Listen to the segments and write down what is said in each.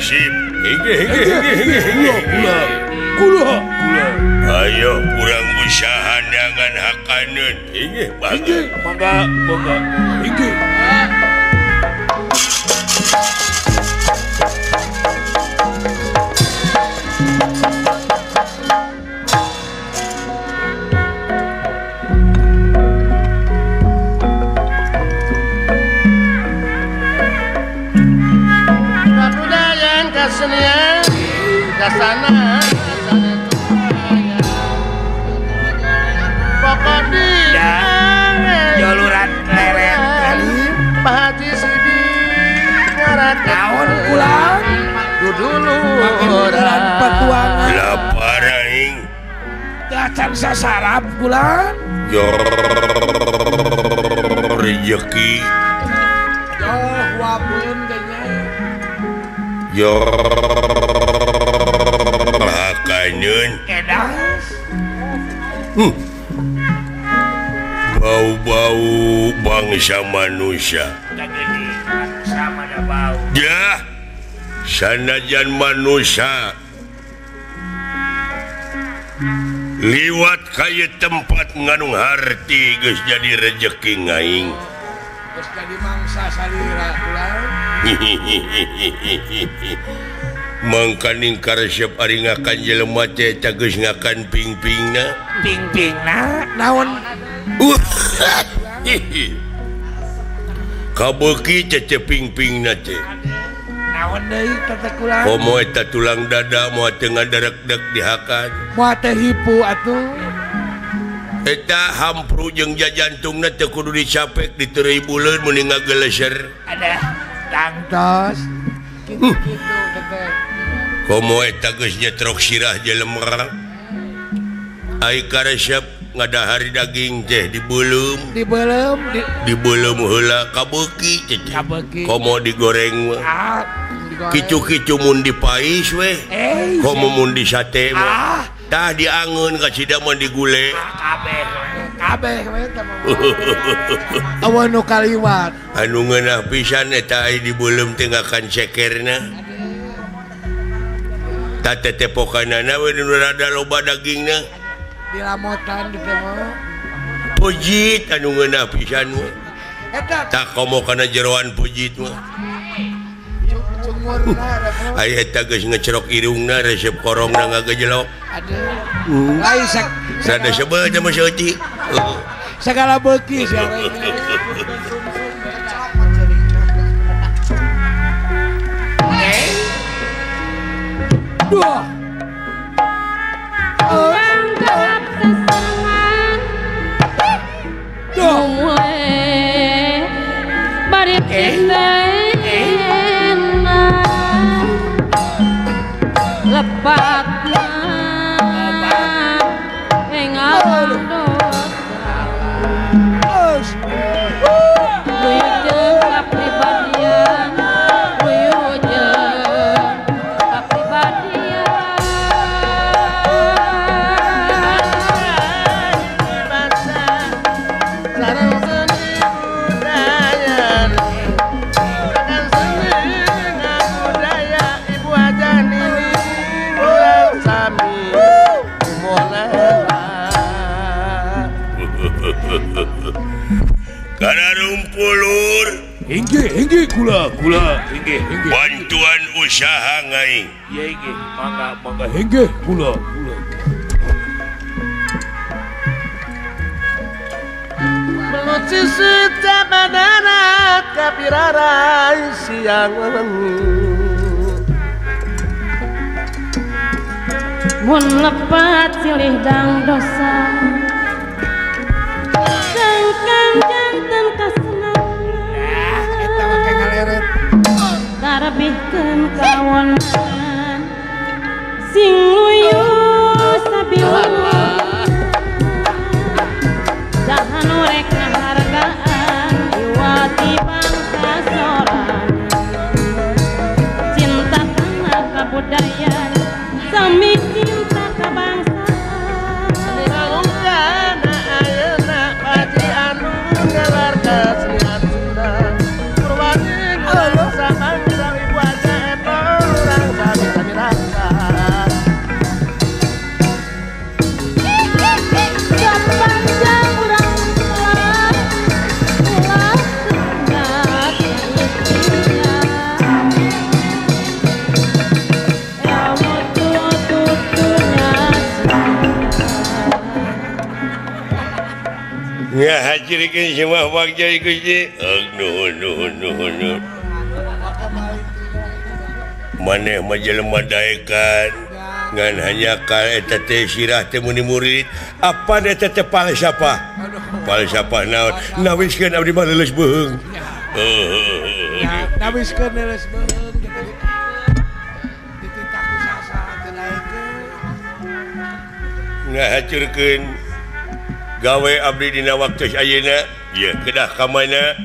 sip. Kula. Ayo kurang usaha dengan hakaneun. Mangga. Inggih. Kabudayan kesenian kasana pokok di Joluran leret kali. Pak Haji Sidi ngarakeun Naon pulang? dulu Joluran petualangan. Lapar aing. Dacan sasarap pulang. Yor rezeki. Joh wapun kayaknya. Yor hakaneun. Kedas. Bau-bau bangsa manusia. Jadi sama ada bau. Ya, sanajan manusia liwat kaya tempat nganu harti geus jadi rezeki ngaing. Terus jadi mangsa salira pulang. Mangkaning karesep ari ngakan jelema teh eta geus ngakan ping-pingna. Ping-pingna naon? Kabeuki cece ping-pingna teh. Naon deui teh kulang? Komo eta tulang dada moal teu ngadarek-dek dihakan. Moal teh hipu atuh. Eta hampru jeung jajantungna teu kudu dicapek diteureuy buleun mun ngageleser. Ada tangtos. Gitu teteh. Komo eta geus nyetrok sirah jelema. Ai karesep ngadahari daging teh dibeulem. Dibeulem heula kabeuki teh. Komo digoreng mah. Kicu-kicu mun dipais we. Komo mun di sate mah. Tah diangeun ka cida mah digule. Kabeh we teh mah. Awan nu kaliwat. Anu ngeunah pisan eta ai dibeulem teh ngakan cekerna. Ta tetepokanana we nu rada loba dagingna. Dilamotan di teh mah. Pujit anu ngeunah pisan we. Eta Tak komo kana jeroan pujit mah. cungurna Aya eta geus ngecerok irungna resep korongna ngagejelok. aduh. Lain Sada sebeuh mah seutik. segala beuki sia. Duh. Anggap sesangan mulai bari pindahna lepatna engawan dosa luyujeng kapribadian luyujeng kapribadian sareng seni budaya sareng seni budaya Ibu Haja Nini urang sami kumolela Kana rumpulur Inggih kula inggih. bantuan usaha ngaing. Ya inggih, mangga inggih kula. meluci sita badana kapirarai siang mun lepat silih dang dosa sangkan janten kasenangan Eta mah kayak ngaleret. karabihkeun kawonan sing luyu sabila jahan rek ngahargaan iwati bangsa sorangan cinta tanah kabudayaan sami cinta kabangsaan ngahajirkeun semua bagja Gusti nuhun maneh mah jelema daekan ngan hanya ka eta teh sirah teh muni murid apa da teh falsafah naon nawiskeun abdi mah leuleus beung nawiskeun leuleus beung dititah ku sasa teh daekeun ngahacurkeun gawe abdi dina waktu ayeuna ieu kedah ka mana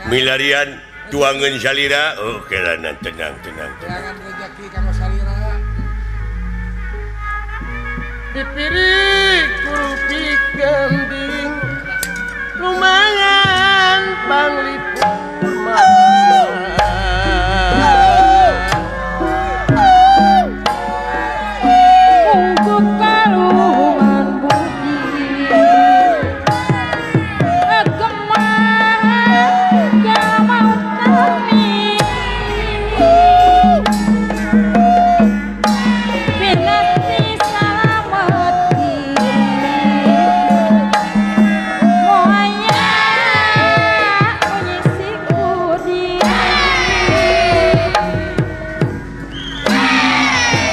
milarian tuangan salira kelana tenang jangan rezeki kanggo salira dipiri kurupi gending lumayan panglipur untuk kaluhuman budi gemah gamau kami binati salamati moaya menyisi kudi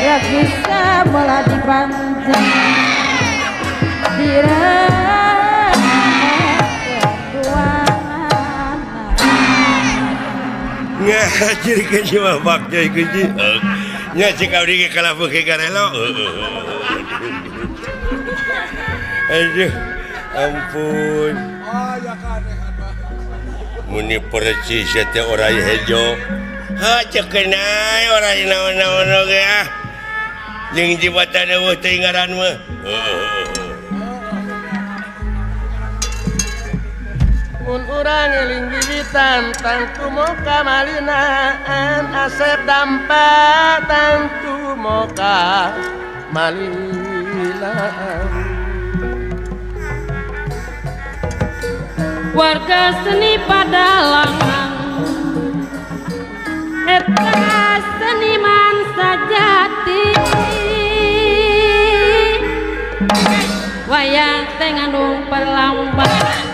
ya bisa malah dipanjang ngahajirkeun semua bagja Gusti nya cik abdi ge kalabuh ke garelo aduh ampun ya kanehan mah muni percis teh orai hejo cek kenai orai naon-naon oge jeung jibatan eueuh teh ngaran mah mun urang eling wiwitan tangtu moka malinaan asep dampa tangtu moka malinaan warga seni Padalangan eta seniman sajati wayang teh ngandung perlambang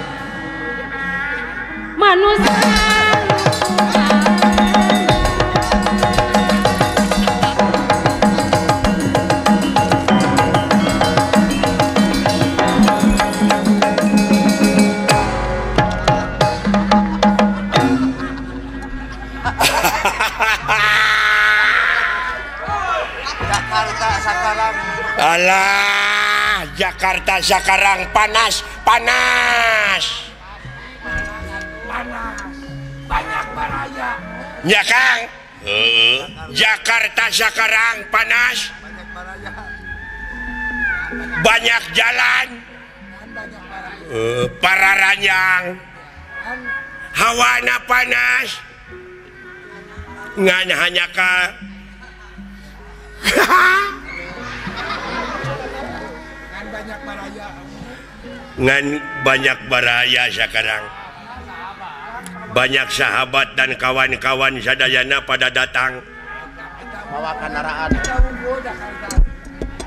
manusia Jakarta sakarang alah Jakarta sekarang panas banyak baraya nya Kang Jakarta sekarang panas banyak jalan para ranjang hawana panas ngan hanya ka ngan banyak baraya sekarang banyak sahabat dan kawan-kawan sadayana pada datang bawa kendaraan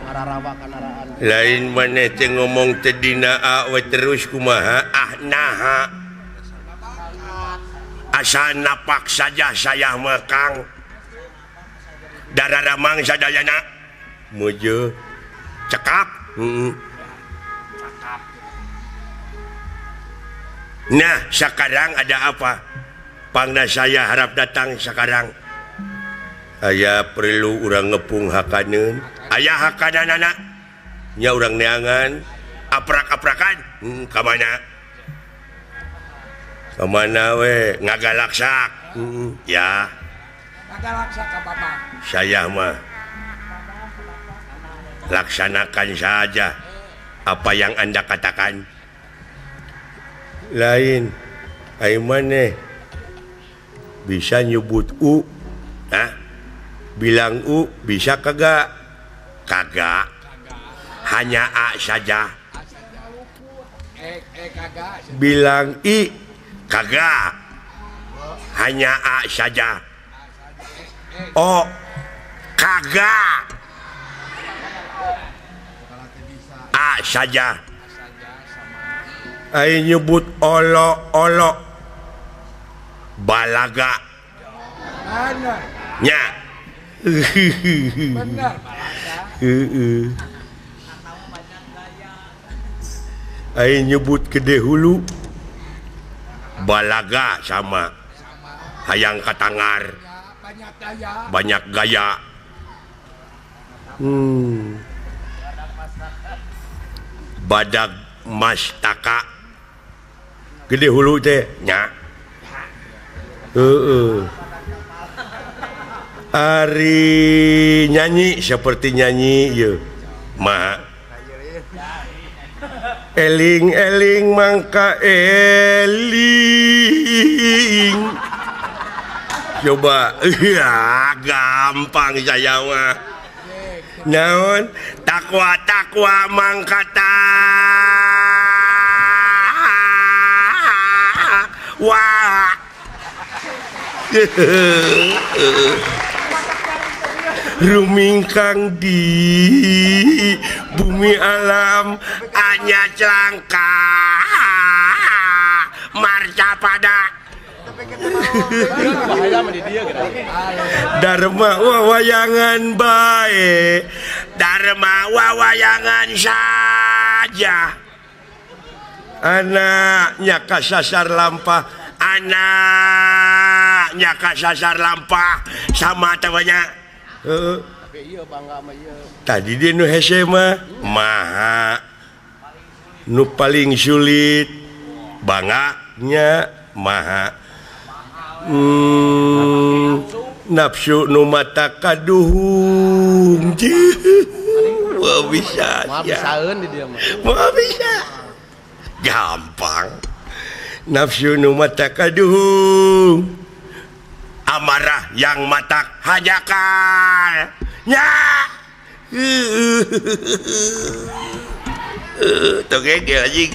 mararawa kendaraan lain maneh teh ngomong teh dina we terus kumaha naha asal napak saja saya mah Kang dararamang sadayana muju cekap nah sekarang ada apa pangna saya harap datang sekarang aya perlu urang ngepung hakaneun aya hakanana nya urang neangan aprak-aprakan kamana we ngagalaksak ya ngagalaksa ka bapak saya mah laksanakan saja apa yang Anda katakan lain ai maneh bisa nyebut bilang bisa kagak hanya A saja kagak bilang I kagak hanya A saja kagak A saja Ai nyebut olo-olo balaga Mana? nya Benar. ai nyebut gede hulu balaga sama hayang katangar Banyak gaya. banyak gaya badag mastaka gede hulu teh nya Ari nyanyi seperti nyanyi ya mah eling-eling mangka eling coba ya gampang saya mah naon takwa mangka wah rumingkang di bumi alam hanya celangka marca pada Dharma wawayangan bae Dharma wawayangan saja anaknya kasasar lampah sama tawanya tadi dia nu hese mah maha nu paling sulit banganya maha nafsu nu mata kaduhung wah bisa bisaeun di dieu mah wah bisa gampang nafsu nu mata kaduhung amarah yang matak hajakal nya tuh kayak lagi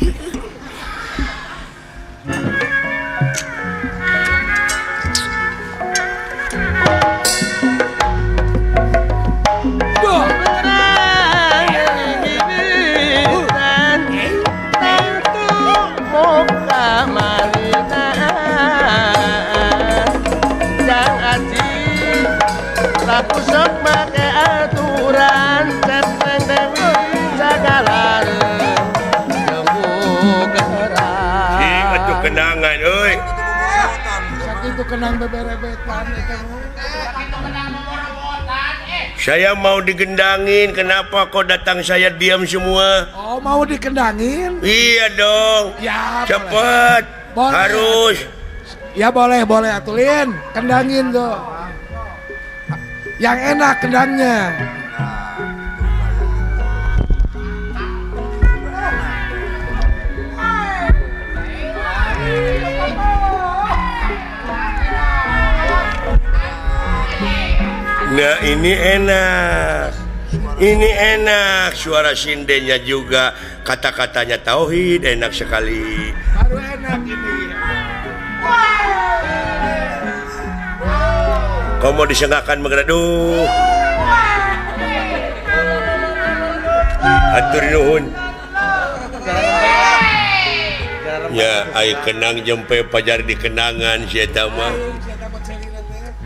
Pusok make aturan cepeng dewi jagalan jembugeran atuh kenangan euy Sakitu kenang beberebetan eta mah. saya mau digendangin kenapa kok datang saya diam semua Oh, mau dikendangin? iya dong Ya. cepet Boleh. harus Ya boleh atulin. Kendangin tuh. Yang enak kendangnya. nah ini enak suara sindenya juga kata-katanya tauhid enak sekali Baru enak ini. kau mau disengakan mengeduh atur nuhun ya ai kenang jempe pajar di kenangan si eta mah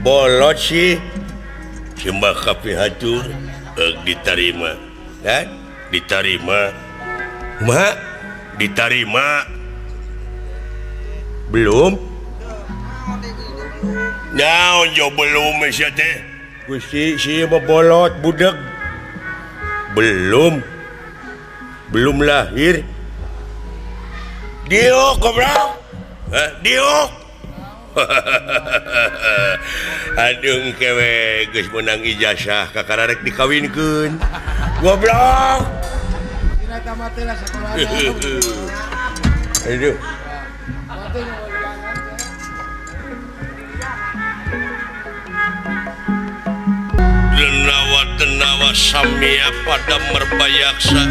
bolot sih simbah kapi hatur diterima kan diterima mak diterima belum naon jo belum sia teh Gusti si bolot budak belum lahir diuk goblok diuk aduh kewe geus menang ijazah kakararek dikawinkeun goblok Dina tamat lah sekolah. aduh Denawa samia pada merbayaksa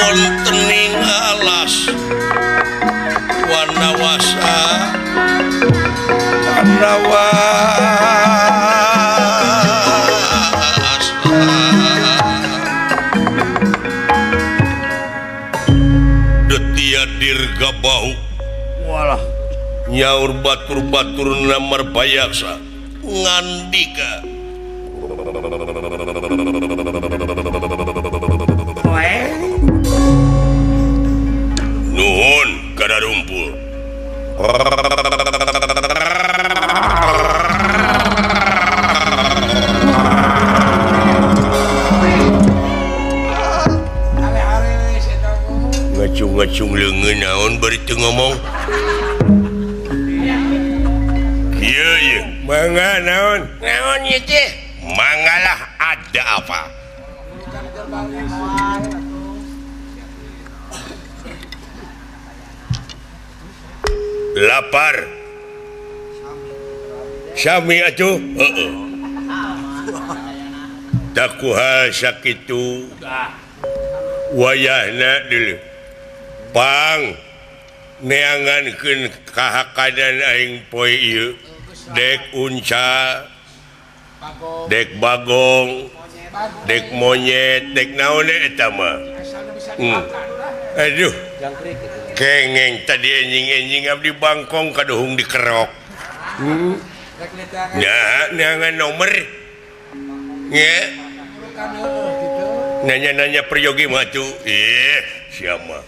wontening alas wanawasa wanawas nyaur batur-batur namar payaksa ngandika nuhun kada rumpul ngacung leungeun naon bari teu ngomong iya mangga naon ieu teh manggalah ada apa lapar sami atuh heeh tak kuhal sakitu wayahna deuleu pang neangankeun kahakadan aing poe ieu dek unca dek bagong dek monyet dek naon eta mah aduh kengeng tadi enjing-enjing abdi bangkong kaduhung dikerok nya neangan nomer nya nanya-nanya peryogi mah tuh siapa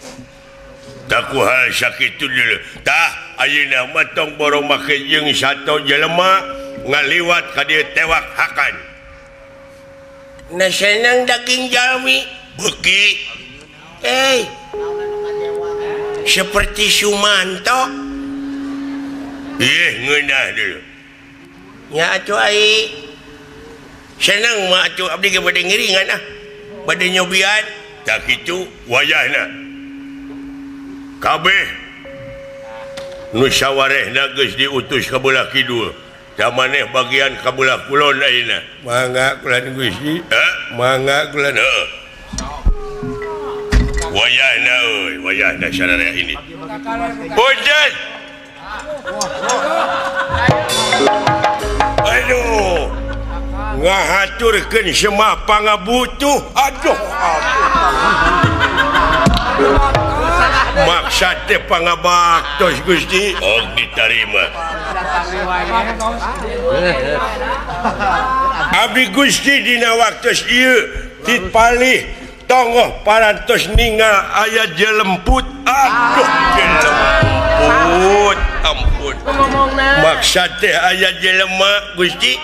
tak kuhal sakitu dulu tah ayeuna mah tong boro make jeung sato jelema ngaliwat ka dieu tewak hakan na senang daging jalmi beuki seperti Sumanto ngeunah dulu nya atuh ai senang mah atuh abdi ge bade ngiringan bade nyobian tak kitu wayahna kabeh nu sawarehna geus diutus ka belah kidul da maneh bagian ka belah kulon ayeuna mangga kulan Gusti mangga kulan wayahna euy wayahna sararea ini punten aduh ngahaturkeun semah pangabutuh aduh maksud teh pangabaktos Gusti ditarima abdi Gusti dina waktos ieu dipalih tonggoh parantos ningal aya jelemput aduh jelemput ampun maksud teh aya jelema Gusti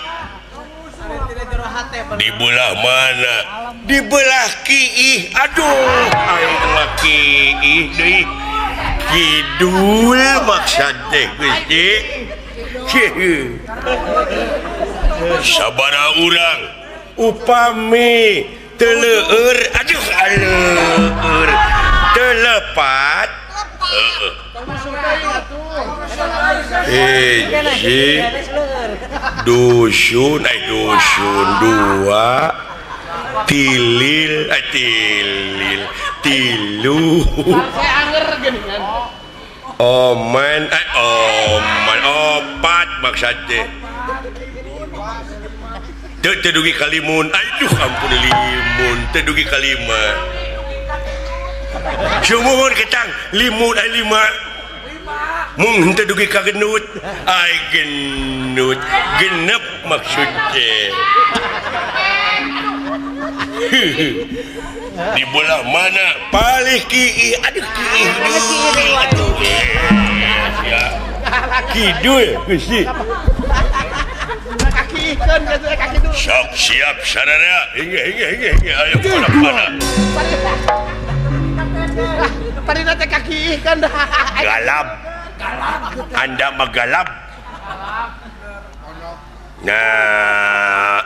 di belah mana di belah kiih aduh aing mah kiih deui kidul maksud teh Gusti sabaraha urang upami teu leueur aduh aleueur teu lepat dusun dua tilil tilu oman opat maksudnya teu dugi kalimun aduh ampun limun teu dugi kalima sumuhun ketang limun ai lima mung teu dugi ka genut ai genut genep maksudnya di belah mana palih kiih aduh kiih aduh ya kidul Gusti sok siap saudara hingga ayo pada Parina teh kaki kan galap anda magalap nah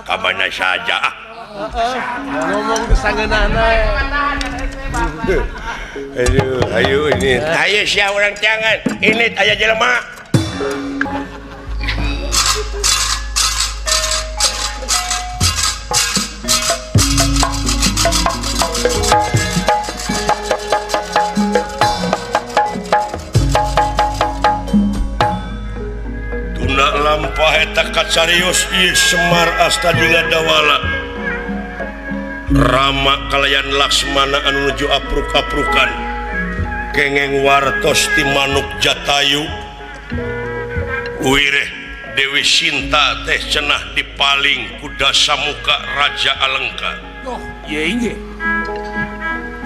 kamana saja ngomong kesangeunana ayo ini ayo sia orang jangan ini aya jelema lampah eta kacarios ieu Semar Astadinga Dawala Rama kalayan Laksmana anu nuju apruk-aprukan kengeng wartos ti manuk Jatayu Wireh Dewi Sinta teh cenah dipaling kuda samuka Raja Alengka. Oh, iya inge.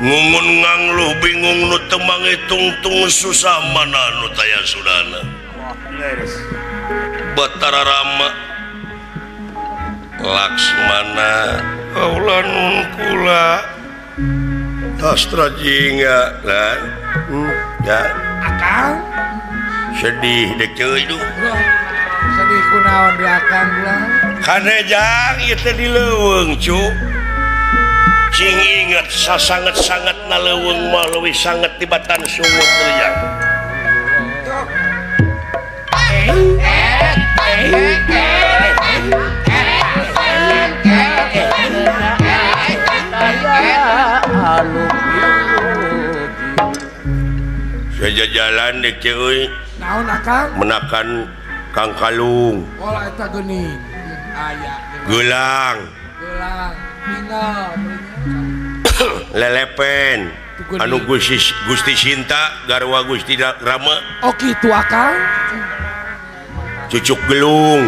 Ngungun ngangluh bingung nu temang tungtung susah mana nu taya sudana. Leres. Batara Rama Laksmana kaula nun kula Astra jingga kan ya Akang. sedih dek ceuy duh Wah, sedih kunaon di akang ulang. kanejang ieu teh di leuweung cu cing inget sasanget-sanget na leuweung mah leuwih sanget tibatan sungut teu yang saja jalan dek ceuy Naon akang? menakan Kang Kalung Olah eta geuning. Aya. gelang Gelang. Tinggal. lelepen anu Gusti Sinta garwa Gusti Rama Oh kitu akang. cucuk gelung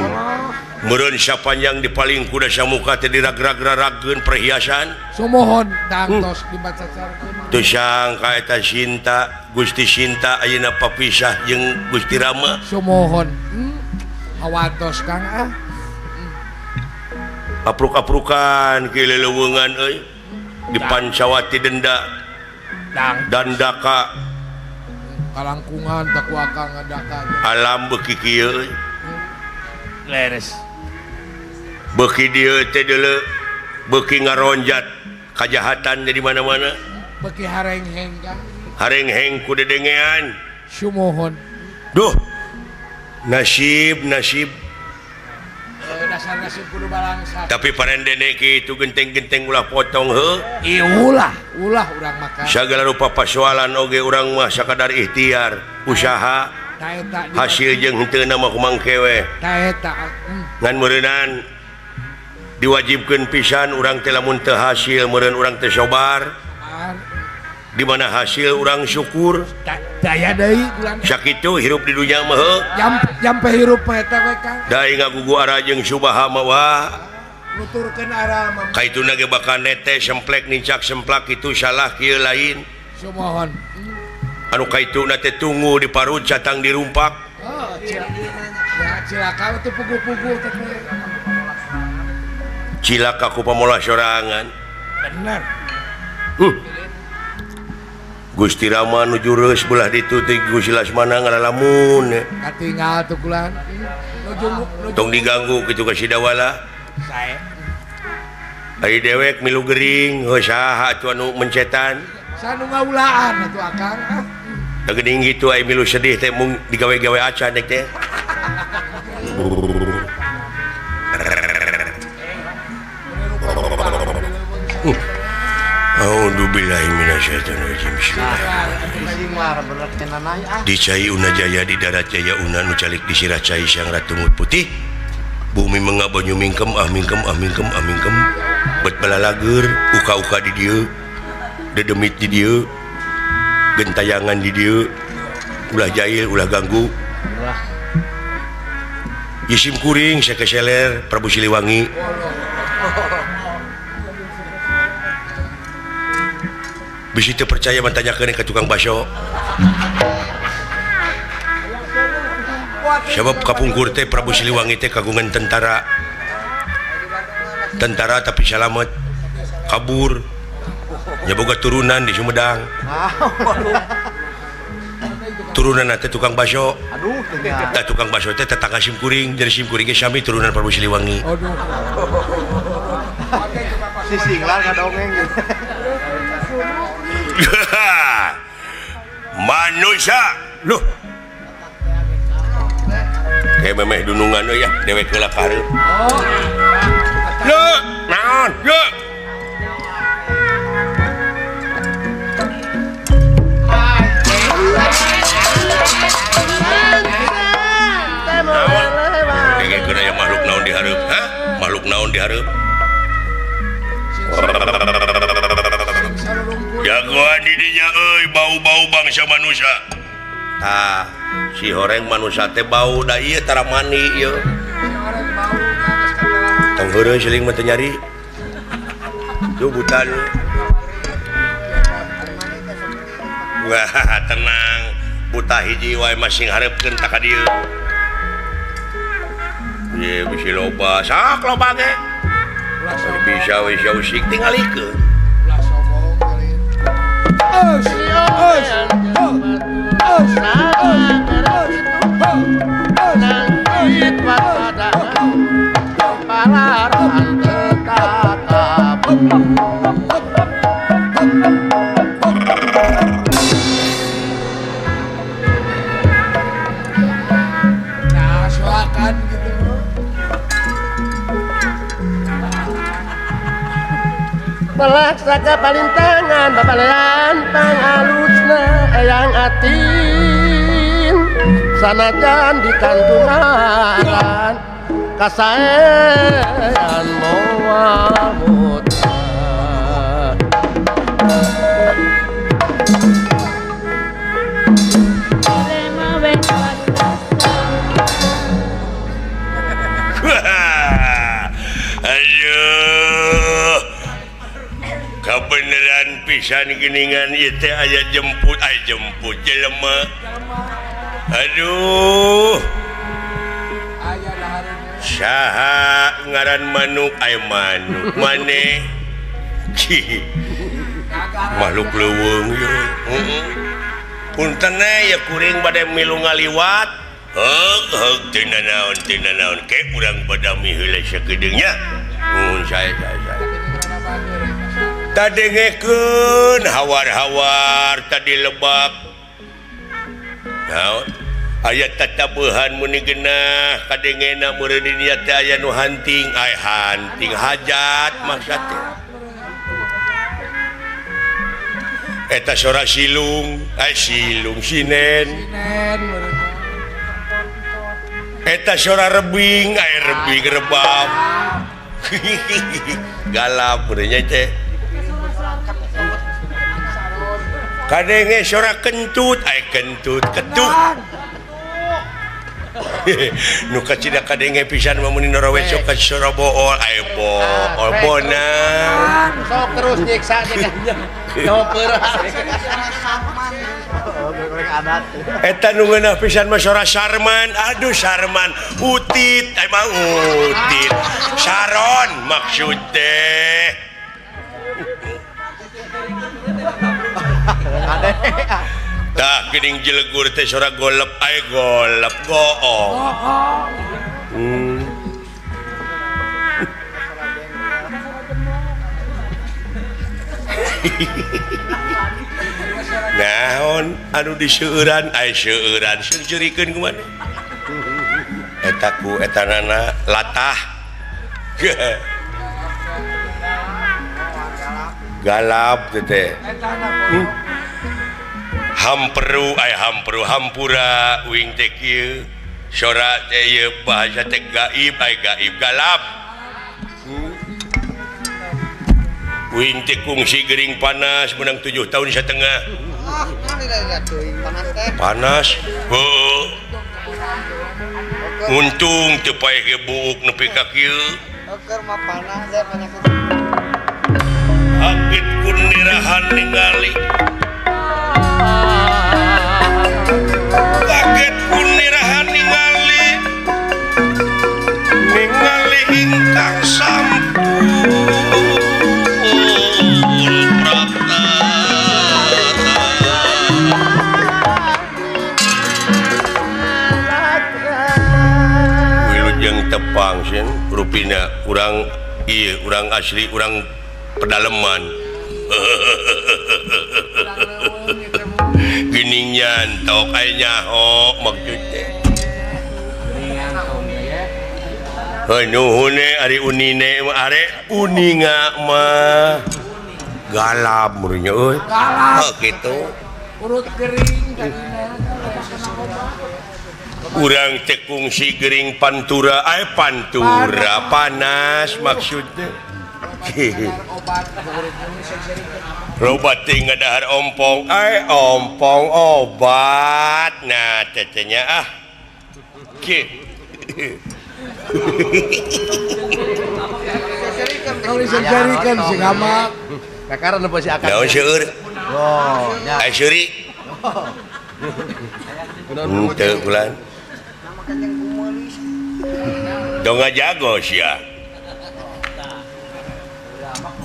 meureun sapanjang dipaling kuda samuka teh dirag-rag-ragkeun perhiasan Sumohon dantos dibaca carkeun. teu sangka eta Sinta Gusti Sinta ayeuna papisah jeung Gusti Rama Sumohon. Awatos kang ah. apruk-aprukan ki leuweungan euy di Pancawati Denda Dang. Dandaka Kalangkungan tak akang ngadaka. alam beuki kieu euy Leres. beuki dieu teh deuleu beuki ngaronjat kajahatan di mana-mana Beki hareng-heng kang. hareng-heng ku dedengean Sumohon. duh nasib Dasar nasib kudu balangsa. tapi parendene kitu genteng-genteng ulah potong heuh Ulah urang makan. sagala rupa pasoalan oge urang mah sakadar ikhtiar usaha Ta eta hasil jeung henteu mah kumang kewe ta eta. ngan meureunan diwajibkeun pisan urang teh lamun teu hasil meureun urang teh sobar di mana hasil urang syukur Daya deui bulan. sakitu hirup di dunya mah heuh Jampe hirup mah eta we kang. daing ngagugu ara jeung subaha mah wah Nuturkeun ara mah. kaituna ge bakal nete semplek nincak semplak itu salah kieu lain Sumohon. anu kaituna teh tunggu di parut catang dirumpak Oh, cilaka teh pugu-pugu teh. cilaka ku pamola sorangan Bener. Gusti Rama nuju reus belah ditu teh Gusti Lasmana ngalalamun Katinggal tuh kulan. tong diganggu kitu ka sidawala Sae. ari dewek milu gering heuh saha atuh anu mencetan Sanu ngaulaan atuh akang. da geuning kitu ai milu sedih teh mung digawe-gawe acan teh A'udzubillahi minasyaitonirrajim. Di cai una jaya di darat jaya una nu calik di sirah cai sang ratu mut putih. Bumi mengabanyu mingkem ah mingkem ah mingkem ah mingkem. Bet balalager uka-uka di dieu. Dedemit di dieu. Gentayangan di dieu. Ulah jahil ulah ganggu. Yisim kuring sakeseler Prabu Siliwangi. Bisi teu percaya mantanyakeun ka tukang baso. Sabab kapungkur teh Prabu Siliwangi teh kagungan tentara. Tentara tapi salamet. Kabur. Nya boga turunan di Sumedang. Turunan teh tukang baso. Aduh, Da tukang baso teh tetangga simkuring, jadi simkuring ge sami turunan Prabu Siliwangi. Aduh. sisinglar ngadongeng gitu. Manusia loh kayak memeh dunungan ya dewek heula ka hareup yo naon yo kayak kira makhluk naon di hareup ha makhluk naon di hareup jagoan didinya euy bau-bau bangsa manusia tah si horeng manusia teh bau da ieu tara mani ieu orang bau geus katelah tong heureun siling mah teu nyari tuh butan wah tenang buta hiji wae masing hareupeun tak ka dieu ye bisi loba sak loba ge bisa we usik tingalikeun ulah sombong kali nah soakan gitu Pelaksaka palintangan babalean pangalusna eyang atin sanajan dikantungan kasaean moal muta Terima bekas aduh kebeneran pisan geningan ieu teh aya jemput jelema aduh aya dahareun saha ngaran manuk aya manuk maneh makhluk leuweung ieu punten ya kuring bade milu ngaliwat heug tina naon ke urang badami heula sakedeungnya saya tadengekeun hawar-hawar tadi lebak naon aya tatabeuhan muni geunah kadengena meureun dinya teh aya nu hunting hajat maksud teh eta sora silung sinen nen eta sora rebing rebab galap urangnya teh kadenge sora kentut ketuk nu kacida kadenge pisan mah muni norowe sok ka sora bool bona sok terus nyiksa nyopeur eta nu ngeunah pisan mah sora sarman aduh sarman utit emang utit saron maksud teh tah geuning jelegur teh sora golep goong naon anu diseueuran seueuran seujurikeun kumaha eta ku etanana latah galap teh hampura uing teh kieu sora teh ieu bahasa teh gaib galap uing teh kungsi gering panas menang 7 tahun setengah panas heuh untung teu paeh ge buuk nepi ka kieu Agit kunirahan ningali ingkang sampun prapta wilujeng tepang sin rupina urang asli urang pedaleman geningan tok aya nyaho maksudnya nuhune ari unine are uninga mah galap meureunnya euy kitu urut gering tadina urang teh kungsi gering pantura panas maksudnya Loba ting ngadahar ompong ompong obat nah tetenya Kalau disejarikan si gamak. Kakaran apa si akan? naon seueur Oh, nya. Syuri teu bulan dong jago sia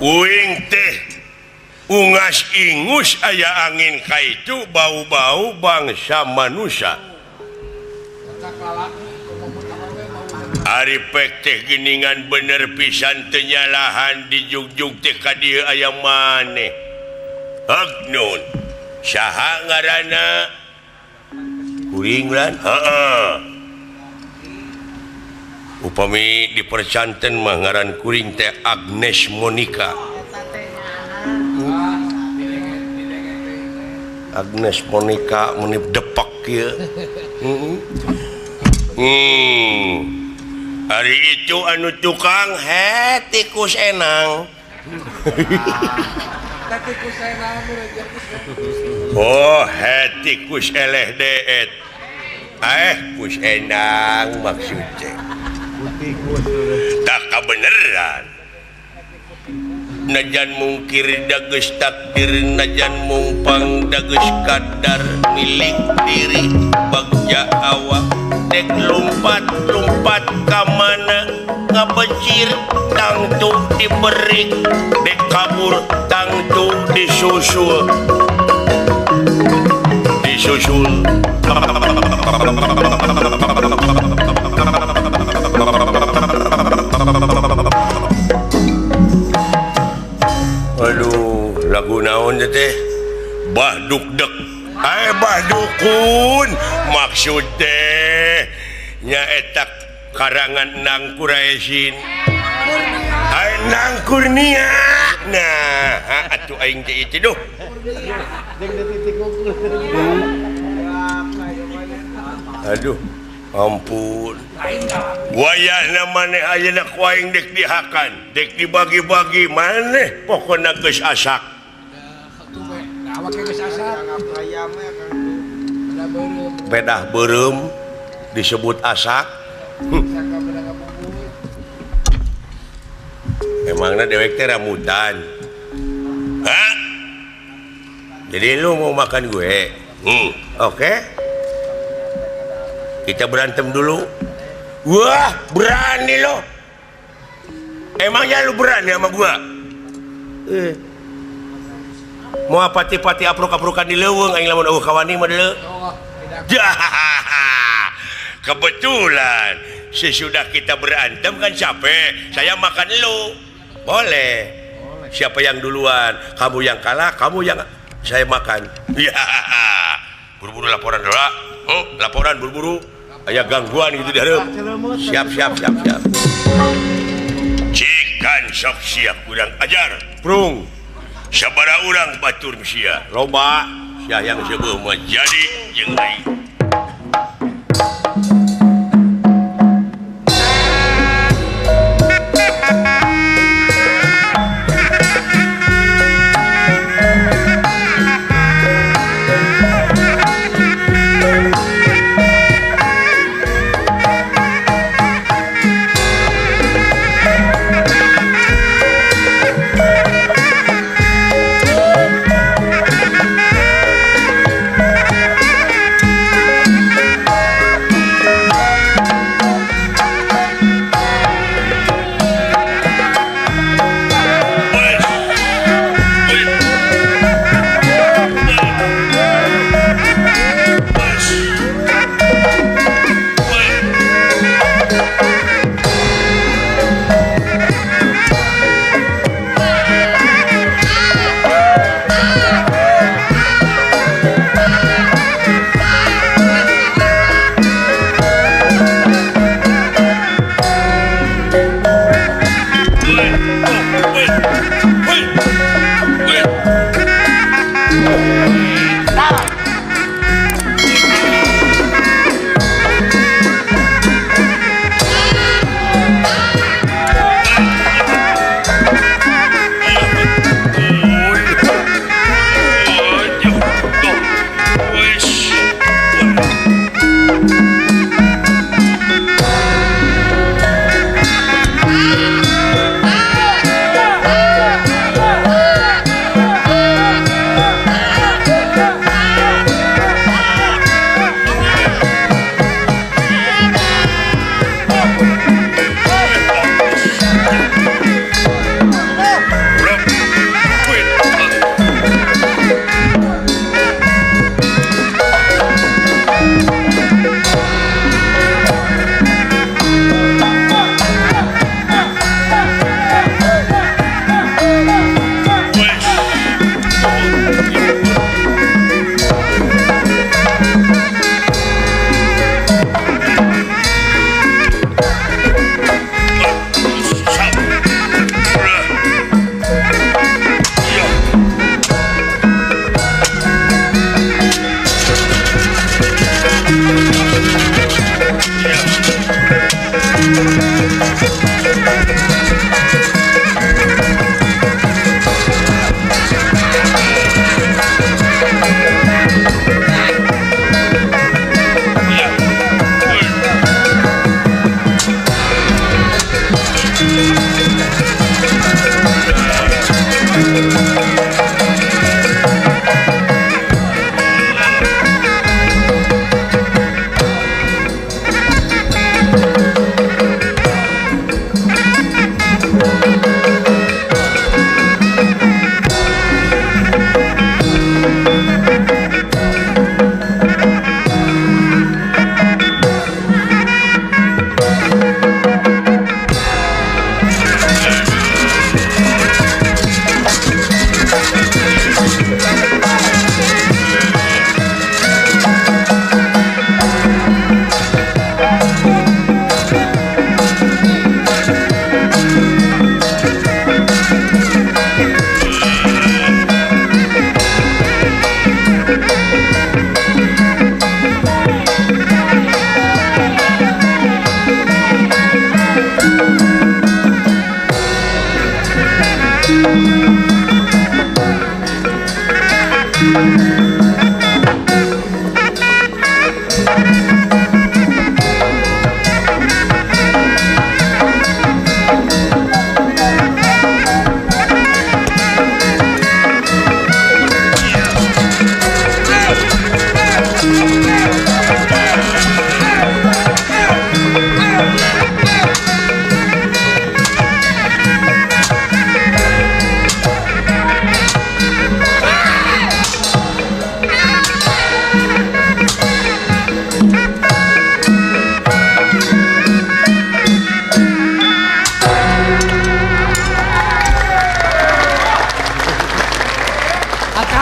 uing teh ungas ingus aya angin kaitu bau-bau bangsa manusia Ari pek teh geningan bener pisan tenyalahan di jugjug teh ka dieu aya maneh Agnon saha ngaranna kuring lan heeh upami dipercanten mah ngaran kuring teh Agnes Monica Agnes Monica menip depak kieu hari itu anu tukang tikus enang oh tikus eleh deet kus enang maksudnya tak kebeneran najan mungkir dageus takdir najan mumpang dageus kadar milik diri bagja awak dek lompat ka mana ngabecir tangtu diberi dek kabur tangtu disusul aduh lagu naon teh bahduk dek bahdukun maksud teh nyaeta karangan Nang Quraisyin Nang Kurnia nah atuh aing teh itu duh aduh ampun wayahna maneh ayeuna ku aing dek dihakan dek dibagi-bagi maneh pokona geus asak pedah beureum disebut asak emangna dewek teh ramutan jadi lu mau makan gue oke kita berantem dulu wah berani lo emangnya lu berani sama gua mau pati-pati apruk-aprukan di leuweung aing lamun eueuh kawani mah deuleu kebetulan sesudah kita berantem kan capek saya makan lu boleh siapa yang duluan kamu yang kalah kamu yang saya makan ya buru-buru laporan dulu laporan buru-buru aya gangguan gitu di hareup siap cikan sok siap urang ajar prung sabaraha urang batur sia loba sia yang sebeuh mah jadi jeung aing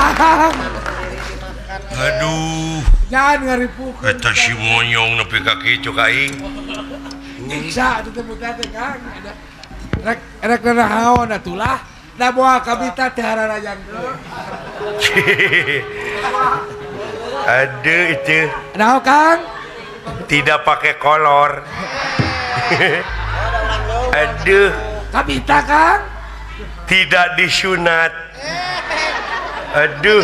Akang. Aduh, Jangan ngaripukeun. eta si monyong nepi ka kieu kaing. Nyiksa atuh teh buta teh Kang. Rek nanahaon atulah. Da moal kabita teh hararayangkeun. Aduh itu Naon Kang? tidak pakai kolor. Aduh, Kabita Kang. tidak disunat. Aduh,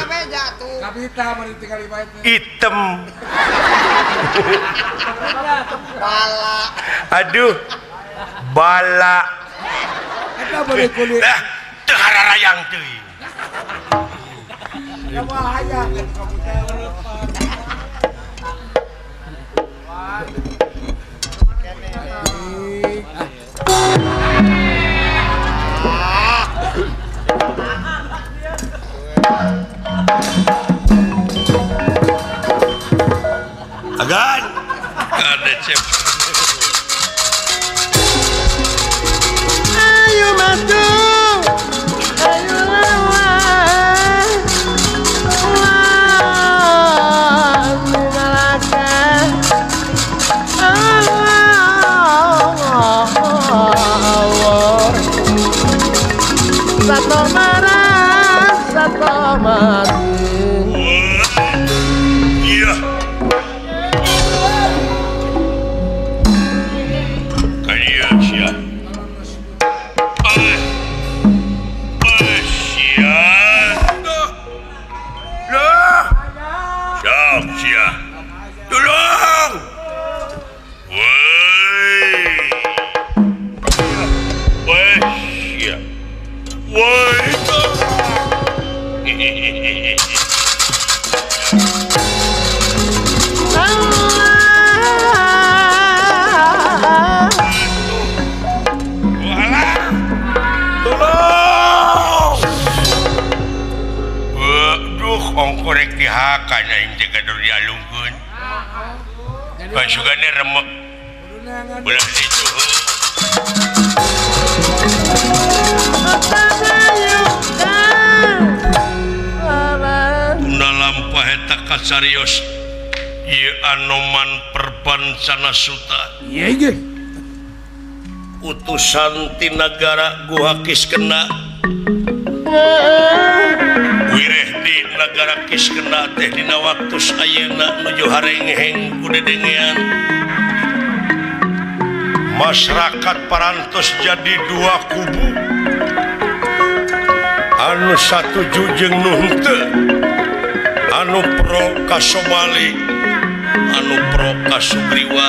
Kabita mari tinggal di bae teh. hitam. Aduh, bala. Eta bari kulit. Teu hararayang teuing. Ya moal hayang atuh kabita. Agan. Ada cep. Ayo matu, ayo lawan, mengalahkan Allah. Satu marah, satu mati. Iya. Kayak sia. Sia. Loh. Siap sia. Tolong. Woi. Woi sia. Woi. Ongkorek dihakan aing teh gadur dialungkeun. Kasugane remek. Ulah itu. Tuna lampah eta kasarios ieu Anoman Perbancana Suta. Iya ge. Utusan ti nagara Gua Kiskena. Wireh di negara Kiskena teh dina waktu ayeuna nuju harengeheng ku dedengean. Masyarakat parantos jadi dua kubu. Anu satuju jeung nu henteu. Anu pro ka Somali, anu pro ka Sugriwa.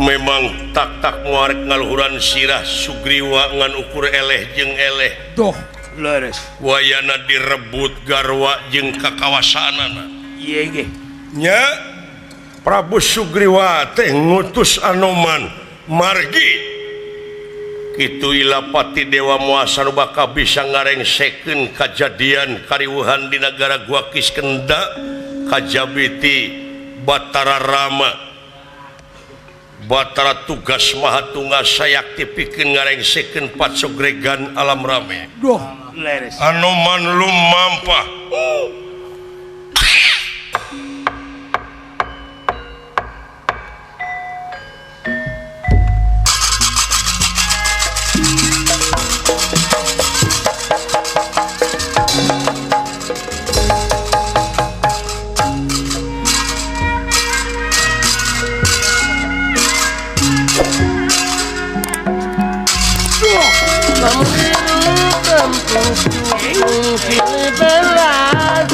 Memang tak muarek ngaluhuran sirah Sugriwa ngan ukur eleh jeung eleh. Doh, leres. Wayana direbut garwa jeung kakawasanana. Iya ge. Nya Prabu Sugriwa teh ngutus Anoman margi kitu ilapati Dewa Muasa nu bakal bisa ngarengsekeun kajadian kariwuhan di negara Gua Kiskenda kajabiti Batara Rama. Batara tugas Mahatunggal sayakti pikeun ngarengsekeun pacogregan alam rame. Doh, leres. Anoman lumampah. Memiru kempung sini belas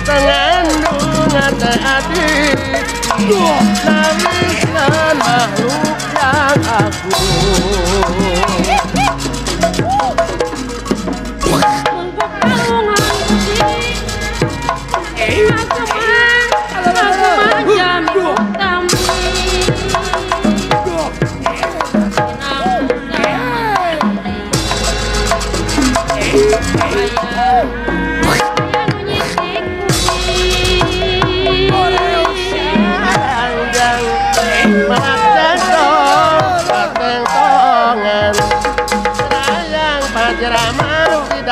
Tengandung ate adik Nariskan makhluk yang agung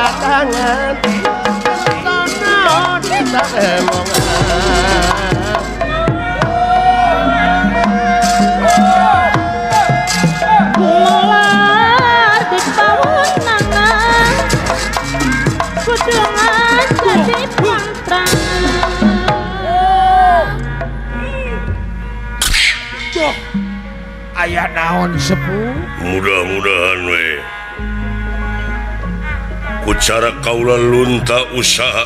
Tangan Tono tidak emongan Mular di bawah nangan Kudungan jadi pantrangan Duh, aya naon sepuh? Mudah-mudahan we cara kaula lunta usaha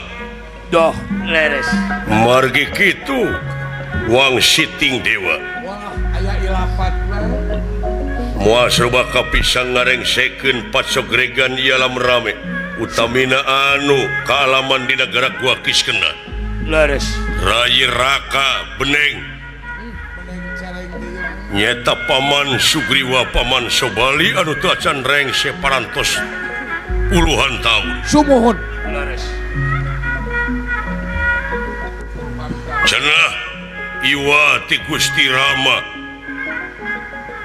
Doh, leres. margi kitu wang siting dewa Wah, aya ilapat moal serba kapisang ngarengsekeun pasogregan ialam rame utamina anu kaalaman di negara gua Kiskena leres. Rai Raka Beneng nyeta paman Sugriwa paman Sobali anu teu acan rengse parantos puluhan tahun Sumuhun. Leres. cenah iwa ti Gusti Rama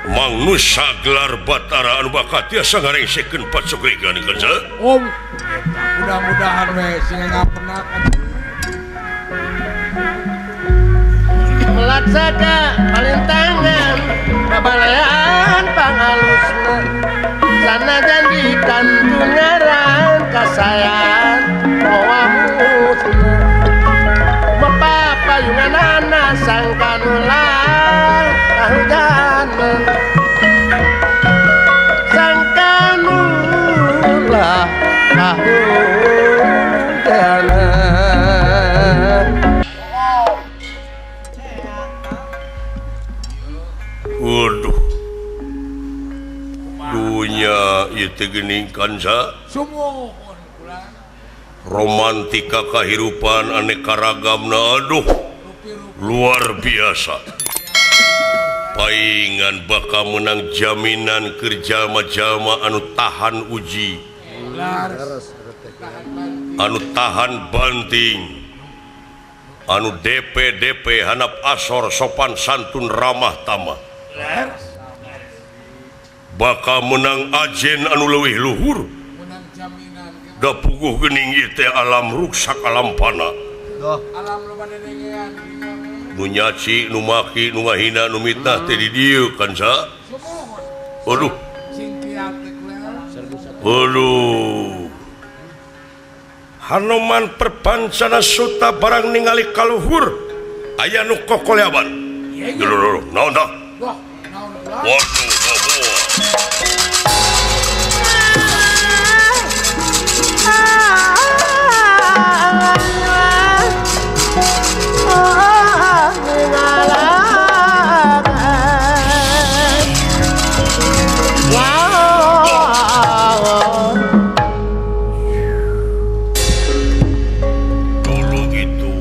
Mang Nusa gelar Batara anu bakat tiasa ngarengsekeun pasogregan kerja Om, mudah-mudahan we sing ngapenakan. Melaksana palintangan Babalayan pangalusna Sana jandikan tungaran kasayan Mawamusna Mapapayungan anak sangkanulah Kahujanan Sangkanulah Kahujanan waduh dunya ieu teh geuning kansa Sumuhun ulah. romantika kahirupan aneka ragamna aduh luar biasa paingan bakal menang jaminan kerja jalma anu tahan uji anu tahan banting anu DP hanap asor sopan santun ramah tamah bakal menang ajen anu leuwih luhur Menang jaminan da puguh geuning ieu teh alam ruksak alam pana alam loba dedengean. nu nyaci nu maki nu ngahina nu mitnah teh di dieu kan sa Sumuhun. waduh Sing tiatek we. waduh Hanoman perpancana suta barang ningali kaluhur aya nu kokoleaban lho naon tah Wah, naon ulah. waduh dulu gitu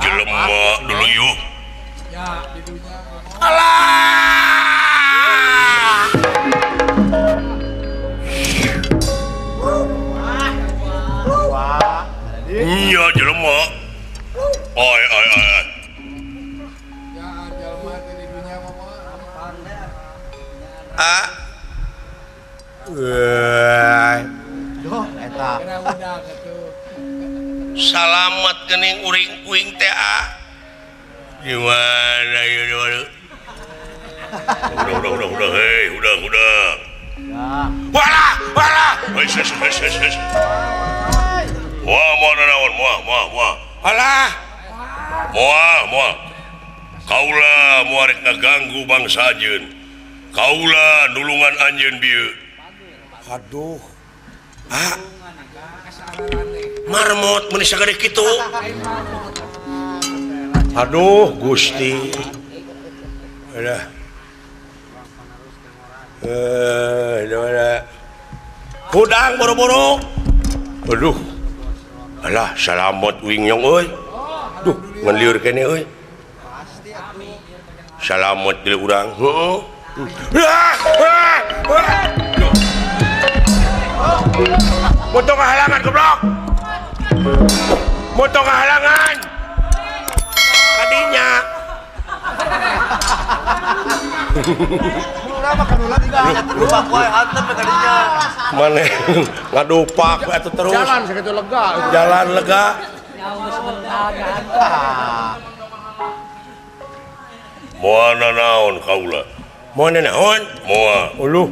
jelema dulu yuk Ya, di dunia iya jelema oi ya jalma teh di dunia mah. Duh, eta. Kira udah gitu. salamet geuning uring kuing teh gimana ya udah hei udah wala wes wah mau naon wah alah moal Kaula muarek ngaganggu bangsa Anjeun. Kaula nulungan Anjeun bieu. Aduh. Marmot mun sagede kitu. Aduh, Gusti. Udah. Hudang boro-boro. Aduh. Alah, salamet wingyong euy. Duh, ngan lieur kene euy. Salamet deui urang. Heeh. Moto kehalangan goblok. Moto kehalangan. Kadinya. Mana ngadupak atuh terus. Jalan segitu lega. Jalan lega. Moal naon kaula? Moal naon? Moal. Uluh.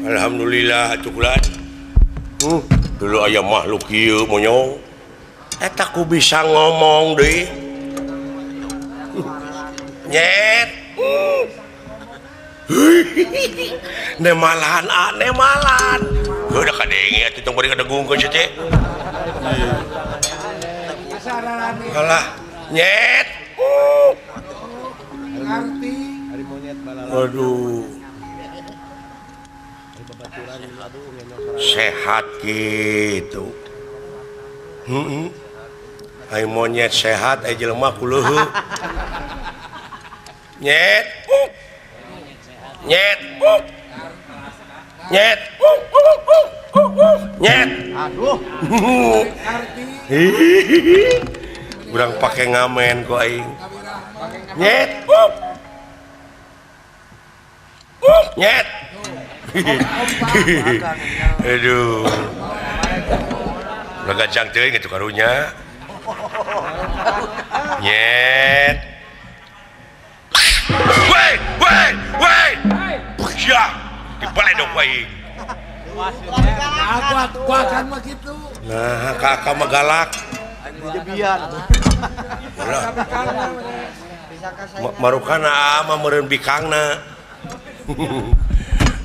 Alhamdulillah atuh dulu aya makhluk ieu monyong. Eta ku bisa ngomong deui. Nyet. Nemalan nemalan. Udah kadenge atuh tong bari kadegungkeun teh. Alah, nyet. Ngerti. Aduh. Sehat gitu. Ai monyet sehat ai jelema kuleuheu. Nyet. Nyet. Nyet. Nyet. Aduh. Urang pake ngamen ku aing. Nyet. Nyet. Aduh. Ngagajang teuing itu karunya. Nyet. Woi. Ya, dibalik dong aing. Aku akan mah gitu. Nah, kakak mah galak. Marukana ama meureun bikangna.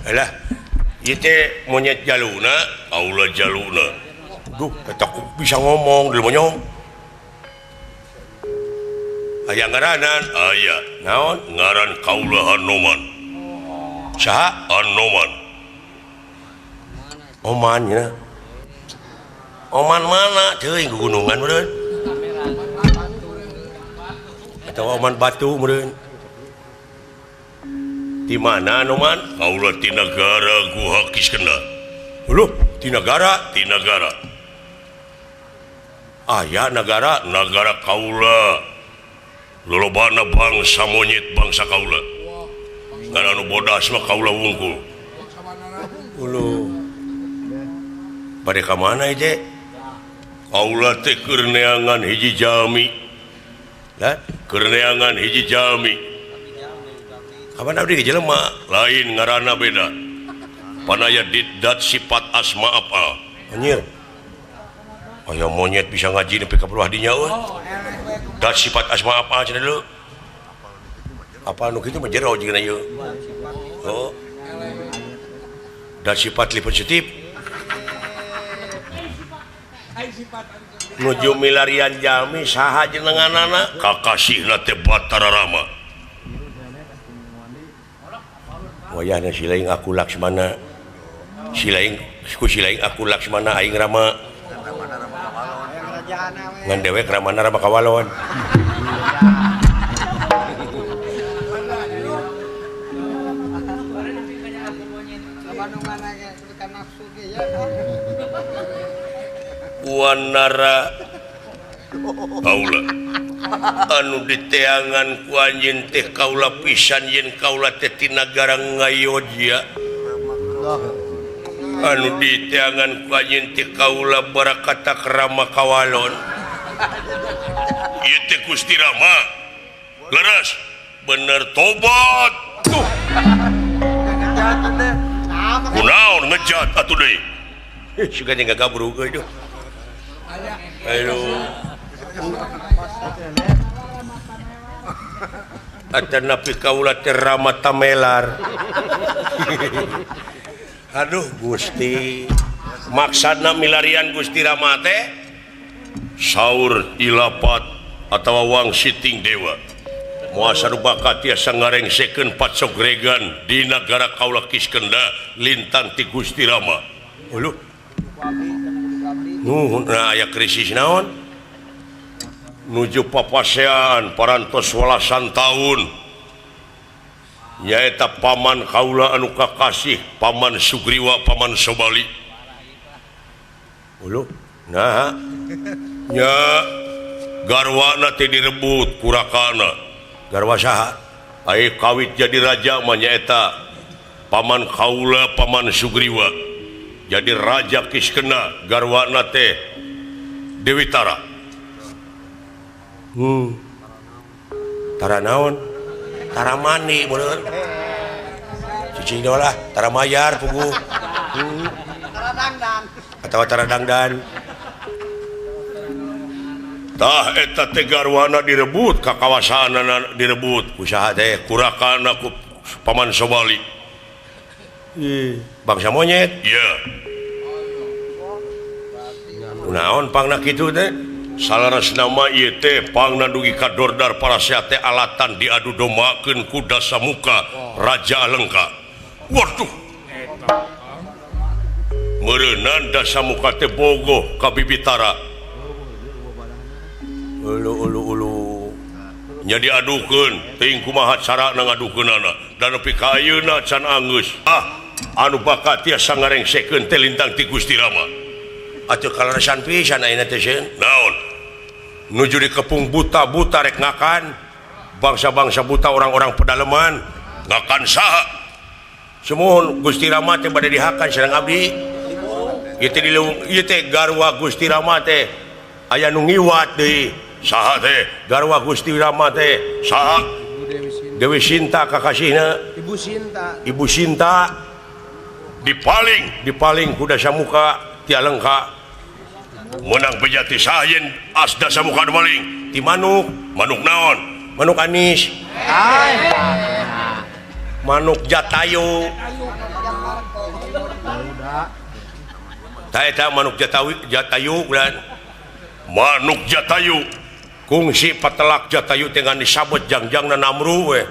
Alah, ieu teh monyet jaluna, kaula jaluna. Duh, eta ku bisa ngomong deui monyong. Aya ngaranan, aya. Naon? Ngaran kaula Anoman. Saha? Anoman. Oman ya. Oman mana? Teuing ke gunungan meureun. Atawa oman batu meureun. Di mana Anoman? Kaula ti nagara Guhakiskeuna. Huluh, ti nagara? Ti nagara. Aya nagara kaula. Lolobana bangsa monyet bangsa kaula. Karena anu bodas mah kaula wungkul. Ulu. Bade ka mana ieu? Kaula teh keur neangan hiji jalmi. Lah, keur neangan hiji jalmi. Kapan abdi jelema lain ngaranna beda. Panaya diddat sifat asma apa? Anjir. Aya monyet bisa ngaji nepi ka peruah dinya euy. Dat sifat asma apa cenah dulu? Apa anu kitu mah jero jeung ieu. Oh. Dat sifat li positif. Nuju milarian jalmi saha jenenganana? Kakasihna teh Batara Rama. Wayahna silaing aku Laksmana. Silaing aku Laksmana aing Rama. Ngan dewek Ramana Rama Kawalon. Wanara kaula anu diteangan ku anjeun teh kaula pisan yen kaula teh ti nagara Ngayodya. Anu diteangan ku anjeun teh kaula barakata Rama Kawalon. Ieu teh Gusti Rama. Leres bener tobat. Tuh. Kunaon ngejat atuh deui. Suga nya gagabrug euy duh. Aduh. napi kaula teh Rama tamelar. Aduh Gusti, maksudna milarian Gusti Rama teh saur ilapat atawa wang siting dewa. Muasa bakat tiasa ngarengsekeun patsogregan di negara kaula Kiskenda lintang ti Gusti Rama. Uluh. Nuhun aya krisis naon? Nuju papasean parantos 12 tahun. Nyaeta paman kaula anu kakasih, paman Sugriwa, paman Sobali. Uluh. Nah. Nya garwana teh direbut kurakana. Garwa saha? Ai kawit jadi raja mah nyaeta paman kaula, paman Sugriwa. Jadi raja Kiskena, garwana teh Dewi Tara. Tara naon? Tara mani bener. Cicing dolah, Tara mayar pugu. Tara dangdan. Atawa Tara dangdan. Tah eta teh garwana direbut, kakawasanana direbut ku saha teh kurakana ku paman Sobali. Bangsa monyet. Iya. Naon pangna kitu teh? Salarasna mah ieu teh pangna dugi ka Dordar Parasehat teh alatan diadu dombakeun ku Dasamuka Raja Alengka. Waduh. Meureunna Dasamuka teh bogoh ka Bibitara. Ulu nya diadukeun teuing kumaha carana ngadukeunana dan nepi ka ayeuna can anggeus anu bakat tiasa ngarengsekeun teh lintang ti Gusti Rama. Atuh kaleresan pisan ayeuna teh sieun. Naon? Nuju dikepung buta-buta rek ngakan. Bangsa-bangsa buta orang-orang pedalaman ngakan saha? Semuhun Gusti Rama teh bade dihakan sareng abdi. Ieu teh garwa Gusti Rama teh aya nu ngiwat deui. Saha teh garwa Gusti Rama teh saha? Dewi Sinta kakasihna. Ibu Sinta dipaling ku Dasamuka ti Alengka. Menang bejati saha yen as Dasamuka maling? Ti manuk naon? Manuk anis. Manuk Jatayu. Tah eta manuk Jatayu bulan. Manuk Jatayu kungsi patelak Jatayu dengan disabut jangjangna Namru we.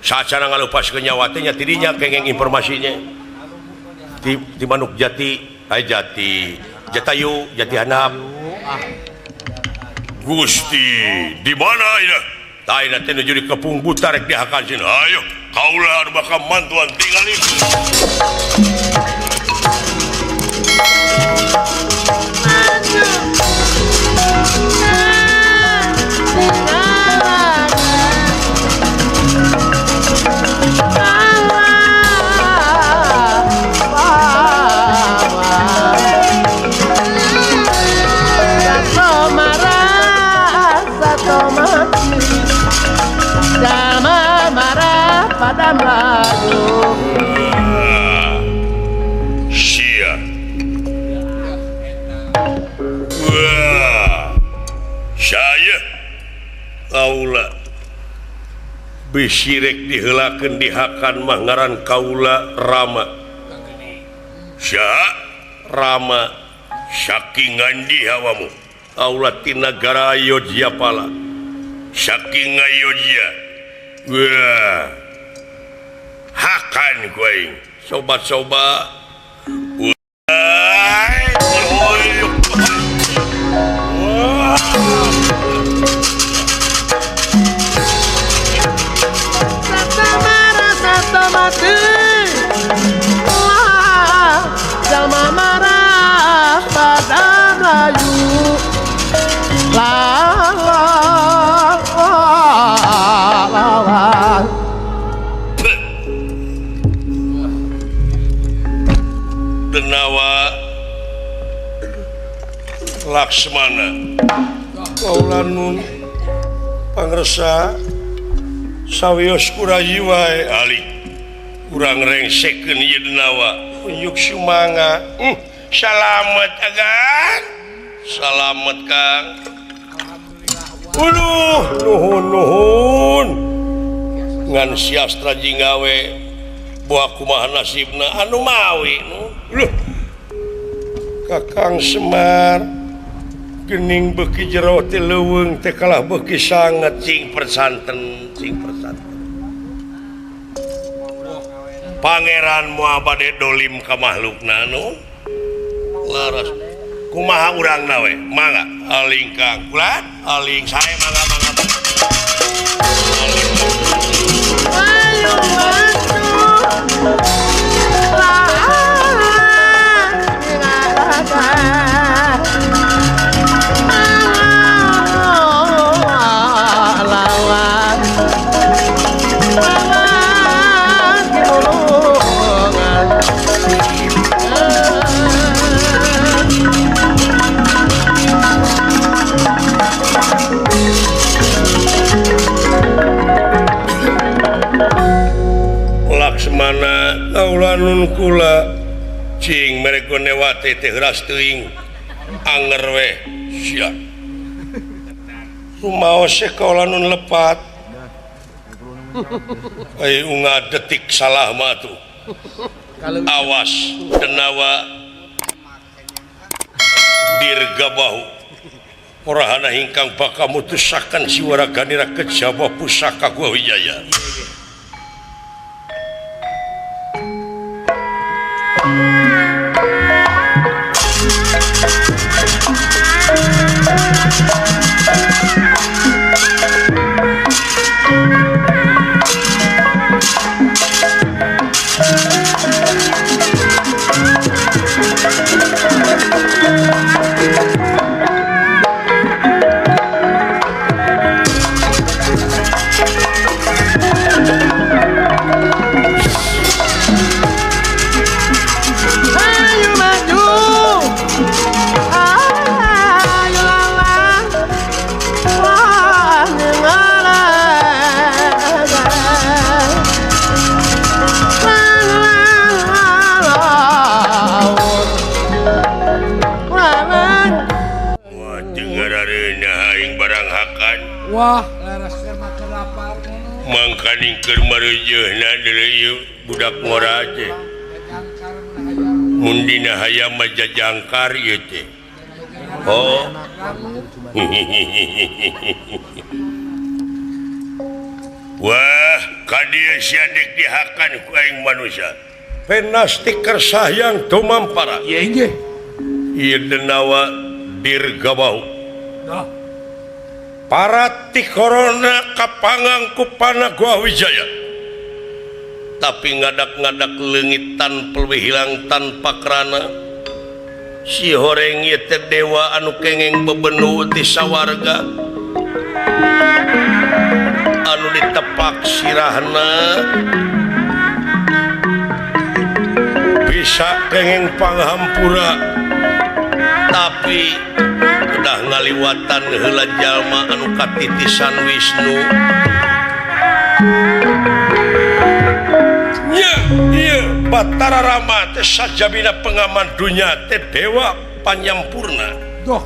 Sacara ngalupaskeun nyawa teh nya tidinya kengeng informasinya. Di manuk Jati, Jatayu, Jati Handap. Gusti, di mana ieu? Tah ieu teh nuju dikepung buta rek dihakan cenah. Ayo, kaula anu bakal mantuan tinggal itu. Kaula bisirek diheulakeun dihakan mah ngaran kaula Rama. Sya Rama saking ngandi hawamu? Kaula ti nagara Ayodhya pala. Saking Ayodhya. Wah. Hakan ku aing. Sobat-sobat. Jalma marah pada Melayu lawan Denawa Laksmana kaula nun pangresa sawios kurayi wae ali urang rengsekeun ieu Denawa unjuk sumanga. Salamet agan. Salamet Kang. Nuhun ngan siastra jinggawe buah kumaha nasibna anu mawi Loh, Kakang Semar gening beuki jero teh leuweung teh kalah beuki sangat cing persanten Pangeran moal bade dolim ka makhlukna nu laras kumaha urangna we mangga aling Kang Kulan aling sae mangga ayo Laksmana kaula nun kula cing mereka newate teh ras teuing anger we sia kumaos kaula nun lepat ai unga detik salah mah tuh awas denawa dirgabahu orahana hingkang bakal mutusakan siwaraganira kejaba pusaka gua wijaya Wah, laras keur makan lapar. mangkaning keur mareujeuhna deuleu budak ngora teh mun dina hayam mah jajangkar ieu teh oh wah kadieu sia dek dihakan ku aing manusia penastik kersah yang tumampara Inggih. ieu denawa dirgabau Dah. para tikorona kapangang ku Panagua Wijaya tapi ngadak-ngadak leungit tanpa hilang tanpa kerana si horeng ieu teh dewa anu kengeng bebenu ti sawarga anu ditepak sirahna bisa kengeng panghampura tapi udah ngaliwatan heula jalma anu katitisan Wisnu nya ieu Batara Rama teh sajabina pengaman dunya teh dewa panyampurna Doh.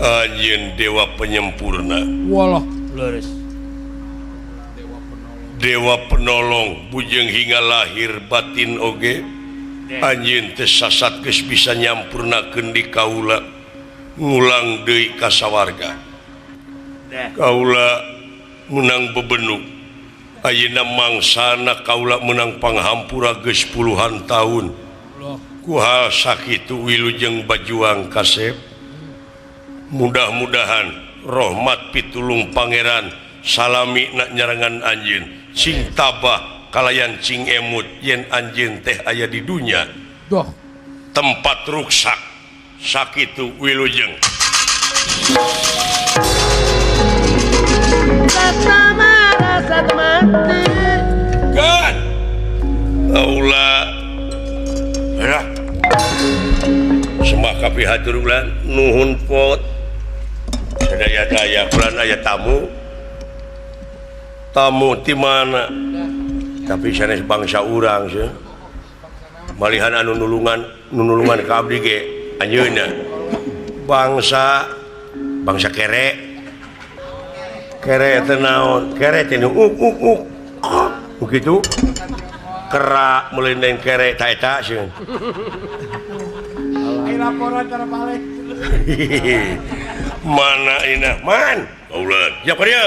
Anjeun dewa penyempurna Walah. dewa penolong bujeng hingga lahir batin oge anjeun teh sasat geus bisa nyampurnakeun di kaula ngulang deui ka sawarga kaula menang bebenu ayeuna mangsana kaula menang panghampura geus puluhan tahun ku hal sakitu wilujeng bajuang kasep mudah-mudahan rahmat pitulung pangeran salami nak nyarangan anjeun cing tabah kalayan cing emut yen anjeun teh aya di dunya Doh. tempat ruksak sakitu wilujeng Sama rasa mati gas hatur ulang nuhun pot sadaya-daya ulang aya tamu di mana tapi sanes bangsa urang sih malihan anu nulungan ka abdi ge anjeunna bangsa kere teh naon kere teh begitu kerak melendeng kere ta eta sieun laporan terbalik mana inah man ulah ya dia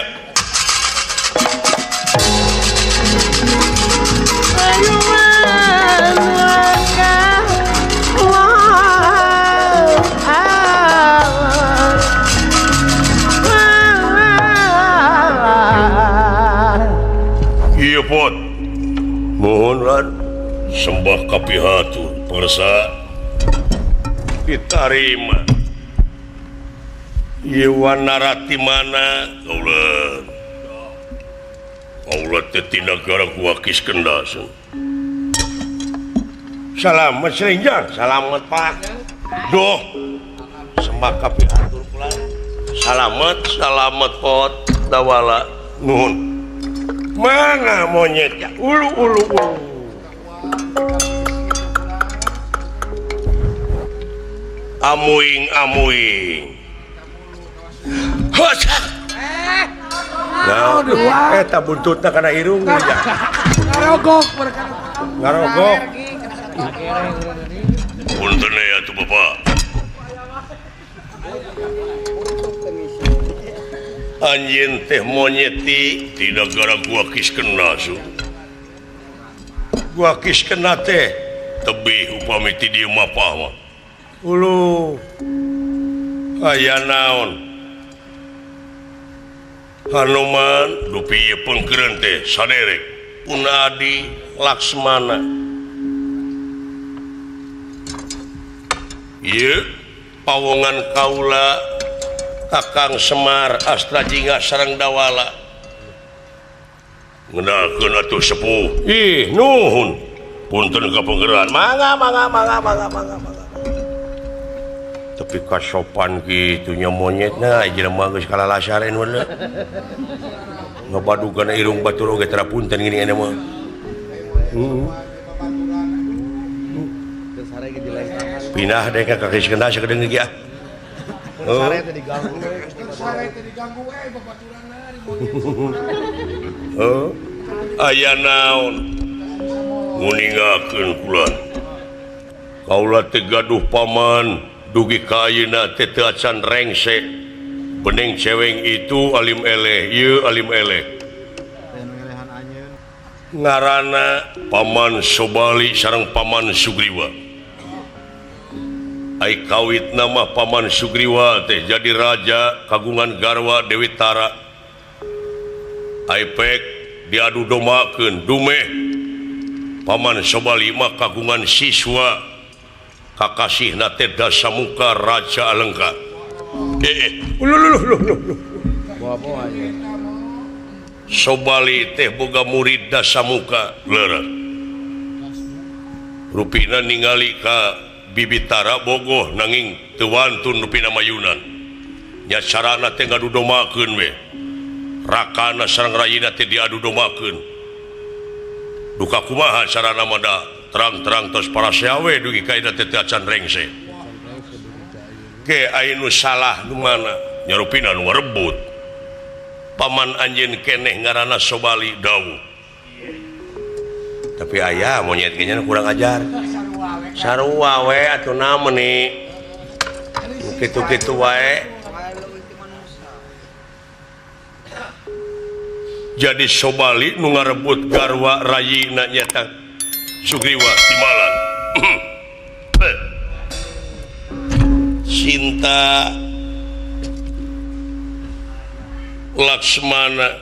iya pot mohon ran sembah kapihatur persa ditarima Iwan narati mana Allah teh negara kuakis kendasan salamet selinjang salamet pak doh sembah kapihatur pula salamet pot dawala nuhun mana monyetnya ulu amuing eta buntutna kana irung ya ngarogok punten ya tuh bapak anjeun teh monyeti di negara gua kiskena su gua kiskena teh tebih upami ti dieu mapah mah ulu aya naon Hanuman dupi ieu pengkeureun teh saderek Unadi Laksmana ieu pawongan kaula Kakang Semar Astrajingga sareng Dawala ngeunalkeun atuh sepuh ih nuhun punten kapenggeran mangga tapi kasopan gitunya monyetna jelema geus kalalasaren we ngabadugan irung batur oge tara punten gini ene mah pinah deh ka kaki sekenda sakedeung ge ah sare teh diganggu babaturanna di monyet aya naon nguningakeun kula kaula teh gaduh paman dugi ka ayeuna teh teu acan rengse bening ceweng itu alim eleh ieu alim eleh ngaranna Paman Sobali sareng Paman Sugriwa ai kawit nama Paman Sugriwa teh jadi raja kagungan garwa Dewi Tara ai pek diadu domakeun dumeh Paman Sobali mah kagungan siswa kakasihna teh Dasamuka Raja Alengka Sobali teh boga murid Dasamuka leureuh rupina ningali ka Bibi Tara bogoh nanging teu wantun rupina mayunan nya carana teh ngadu domakeun we rakana sareng rayina teh diadu domakeun duka kumaha carana mah terang-terang tos para seawe dugi kaida teh acan rengse ke anu salah nu mana nyarupina nu ngarebut paman anjeun keneh ngaranna Sobali dawuh tapi aya monyet ge nya kurang ajar sarua we atuh naon ni kitu-kitu wae jadi Sobali nu ngarebut garwa rayina nyata Sugriwa Timalan Sinta Laksmana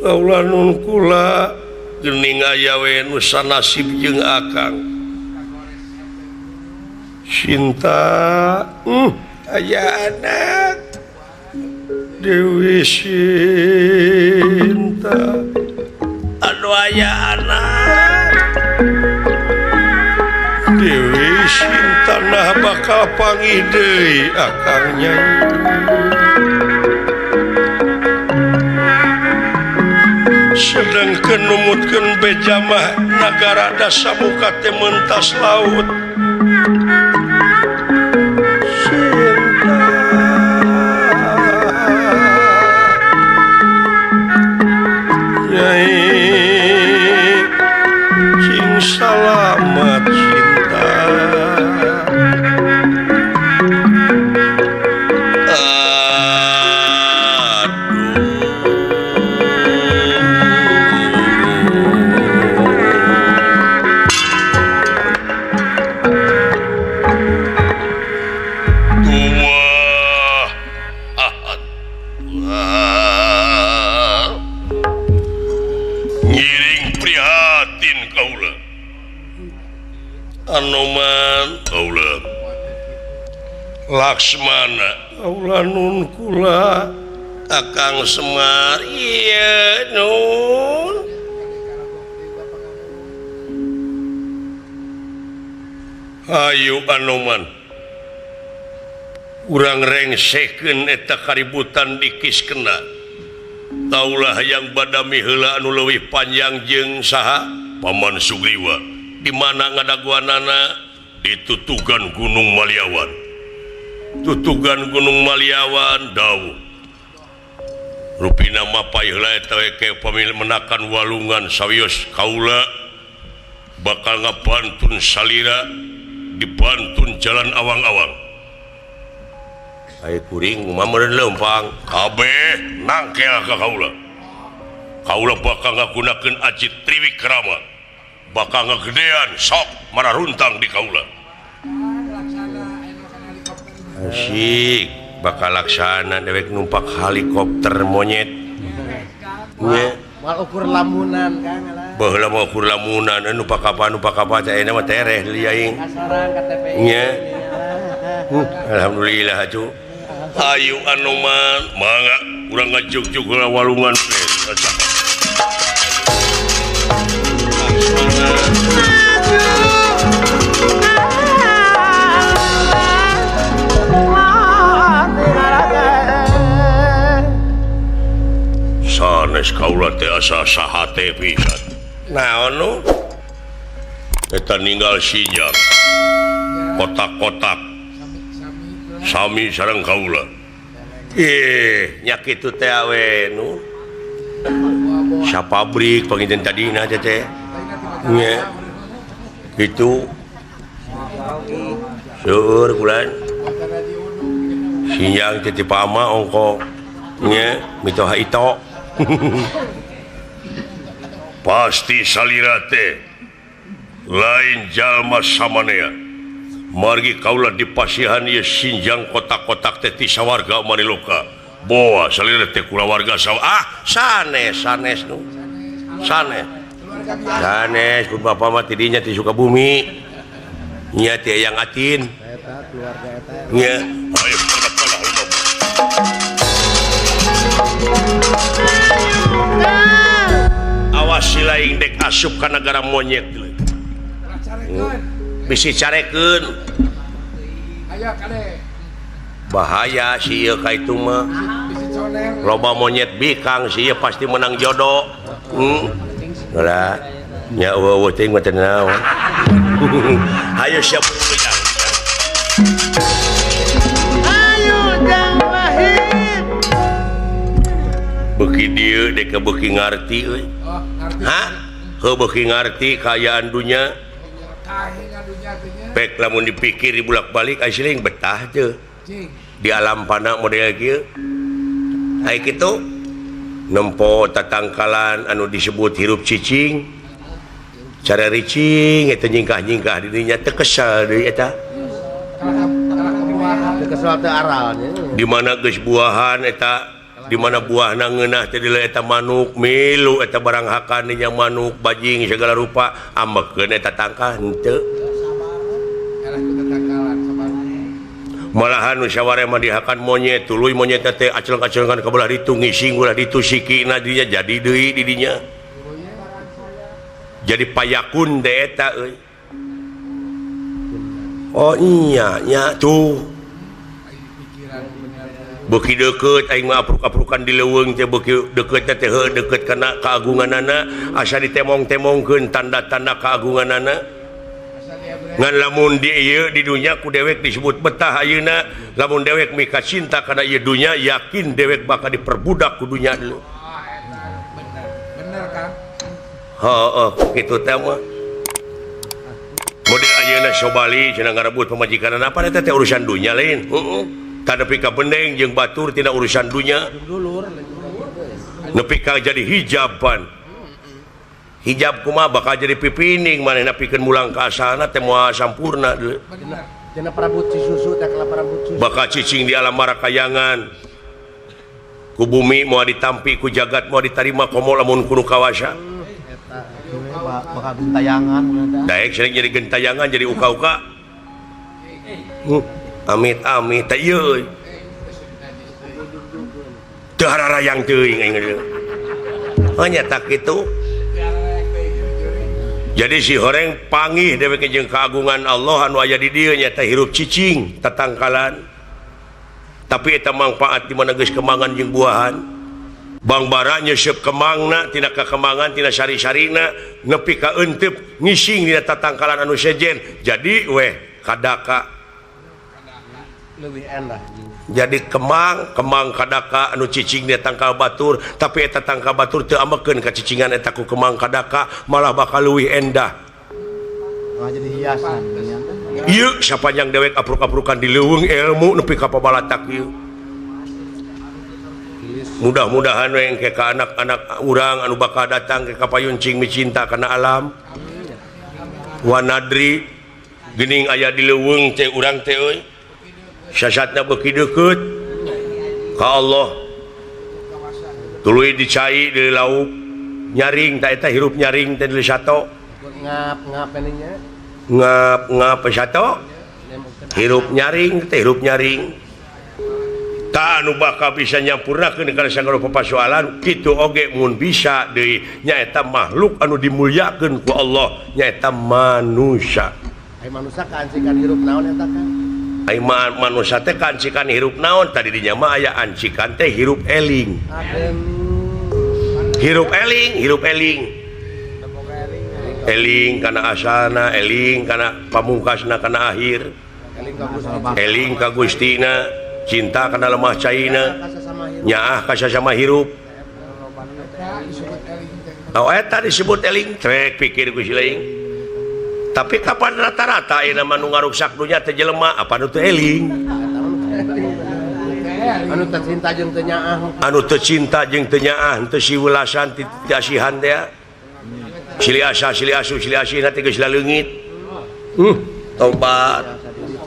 kaulah nun kula geuning aya we nu sanasib jeung akang Sinta aya anak Dewi Sinta aduh aya anak Dewi Sinta nah bakal panggih deui akangnya. Sedangkan numutkeun beja mah nagara dasa muka teh mentas laut. Cinta Nyai cing salamat cinta. Anoman kaula Laksmana kaula nun kula Akang Semar ieu nun ayo Anoman urang rengsekeun eta kaributan dikiskeuna kaulah hayang badami heula anu leuwih panjang jeung saha Paman Sugriwa di mana ngadaguanana di Tutugan Gunung Maliawan. Tutugan Gunung Maliawan dawuh rupina mapai heula eta ke pamil menakan walungan sawios kaula bakal ngabantun salira dibantun jalan awang-awang. Aya kuring mameureun leumpang kabeh nangkel ka kaula. Kaula bakal ngagunakeun aji Triwikrama bakal ngegedean sok mararuntang di kaula. Asik bakal laksana dewek numpak helikopter monyet nya mal ukur lamunan Kang baheula mah ukur lamunan numpak apa teh mah tereh liaing kasarang KTP nya alhamdulillah atuh ayo Anoman mangga urang ngajug-jug heula walungan teh sanes kaula teh asa sahate pisan. Naon nu? Eta ninggal sinjang. Kotak-kotak. Sami sareng kaula. Nya kitu teh awe nu. Sapabrik panginten tadina teh. Nya. Kitu. Seueur bulan. Sinjang teh ti pama ongko. Nya mitoha ito. Pasti salira teh lain jalma samanea margi kaula dipasihan ieu sinjang kotak-kotak teh ti sawarga Maniloka boa salira teh kulawarga sanes nu sanes ku bapa mah tidinya ti Sukabumi nya ti Eyang Atin eta keluarga eta nya ayo pada awas si laing dek asup ka negara monyet bisi carekeun Ayo kade bahaya si ieu ka itu mah loba monyet bikang si ieu pasti menang jodoh ulah nya eueuh teuing mah teu naon ayo siap ayo jang lahir beuki dieu dek beuki ngarti euy oh ngerti hah heuh beuki ngarti kaayaan dunya kahe ngadunya teh nya pek lamun dipikir dibulak-balik asli betah teu cing di alam pana model kieu ai kitu nempo tatangkalan anu disebut hirup cicing cara ricing eta nyingkah-nyingkah di dinya teu kesal deui eta kalah kebuahan ke suatu aralnya di mana geus buahan eta di mana buahna ngeunah teh dieu eta manuk milu eta barang hakan nya manuk bajing segala rupa ambekeun eta tangkah henteu kalah ku tetangkalan sabar malahan musyawarah mah dihakan monyet tuluy monyet teh aceleng-acelengan ka belah ditu ngising ulah ditu sikina dinya jadi deui di dinya jadi payakun teh eta euy Oh iya nya tuh beuki deket aing mah apruk-aprukan di leuweung teh beuki deket teh deket kana keagunganana asa ditemong-temongkeun tanda-tanda keagunganana ngan lamun di ieu di dunya ku dewek disebut betah ayeuna lamun dewek mika cinta kana ieu dunya yakin dewek bakal diperbudak ku dunya dulu bener kan heeh kitu teh mah model ayeuna sobali cenah ngarebut pamajikanana apa eta teh urusan dunya lain heeh tapi ka bendeng jeung batur tina urusan dunya nepi ka jadi hijaban hijab kumaha bakal jadi pipining manehna pikeun mulang ka asalna teh moal sampurna deui Cenah parabut susu teh kelapa rambut susu. bakal cicing di alam marakayangan ku bumi moal ditampi ku jagat moal ditarima komo lamun kudu kawasa Eta bakal gentayangan daek sering jadi gentayangan jadi uka-uka amit-amit teh ieu teu hararayang teuing aing geus hanya tak kitu jadi si horeng panggih dewek jeung keagungan Allah anu aya di dieu nya teh hirup cicing tatangkalan tapi eta manfaat di mana geus kemangan jeung buahan bangbara nyeuseub kemangna tina kakemangan tina sari-sarina nepi ka euteup ngising dina tatangkalan anu sejen jadi weh kadaka lebih enak. jadi kemang kadaka anu cicing dia tangkal batur tapi eta tangkal batur teu amekeun ka cicingan eta ku kemang kadaka malah bakal leuwih endah Jadi hiasan. ieu sapanjang dewek apruk-aprukan di leuweung ilmu nepi ka pabalatak ieu mudah-mudahan we engke ka anak-anak urang anu bakal datang ke kapayuncing micinta kana alam wanadri geuning aya di leuweung teh urang teh euy sasatna beuki deukeut ka Allah tuluy dicai di lauk nyaring ta eta hirup nyaring teh di sato Ngap ininya. ngap sato hirup nyaring teh hirup nyaring ta anu bakal bisa nyampurnakeun kana sagala papasoalan kitu oge mun bisa deui nyaeta makhluk anu dimulyakeun ku Allah nyaeta manusia Ai manusia kancikan hirup naon eta kan? ai manusia teh kancikan hirup naon tadi dinya mah aya ancikan teh hirup eling hirup eling eling kana asalna eling kana pamungkasna kana akhir eling ka Gustina cinta kana lemah caina nyaah ka sasama hirup eta disebut eling trek pikir ku si laing tapi kapan rata-rata ayeuna mah nu ngaruksak dunya teh jelema apa nu teu eling Anu tercinta jeung teu nyaah. anu teu cinta jeung teu nyaah teu siwelasan ti asihan teh silih asa silih asu silih asina teh geus laleungit tobat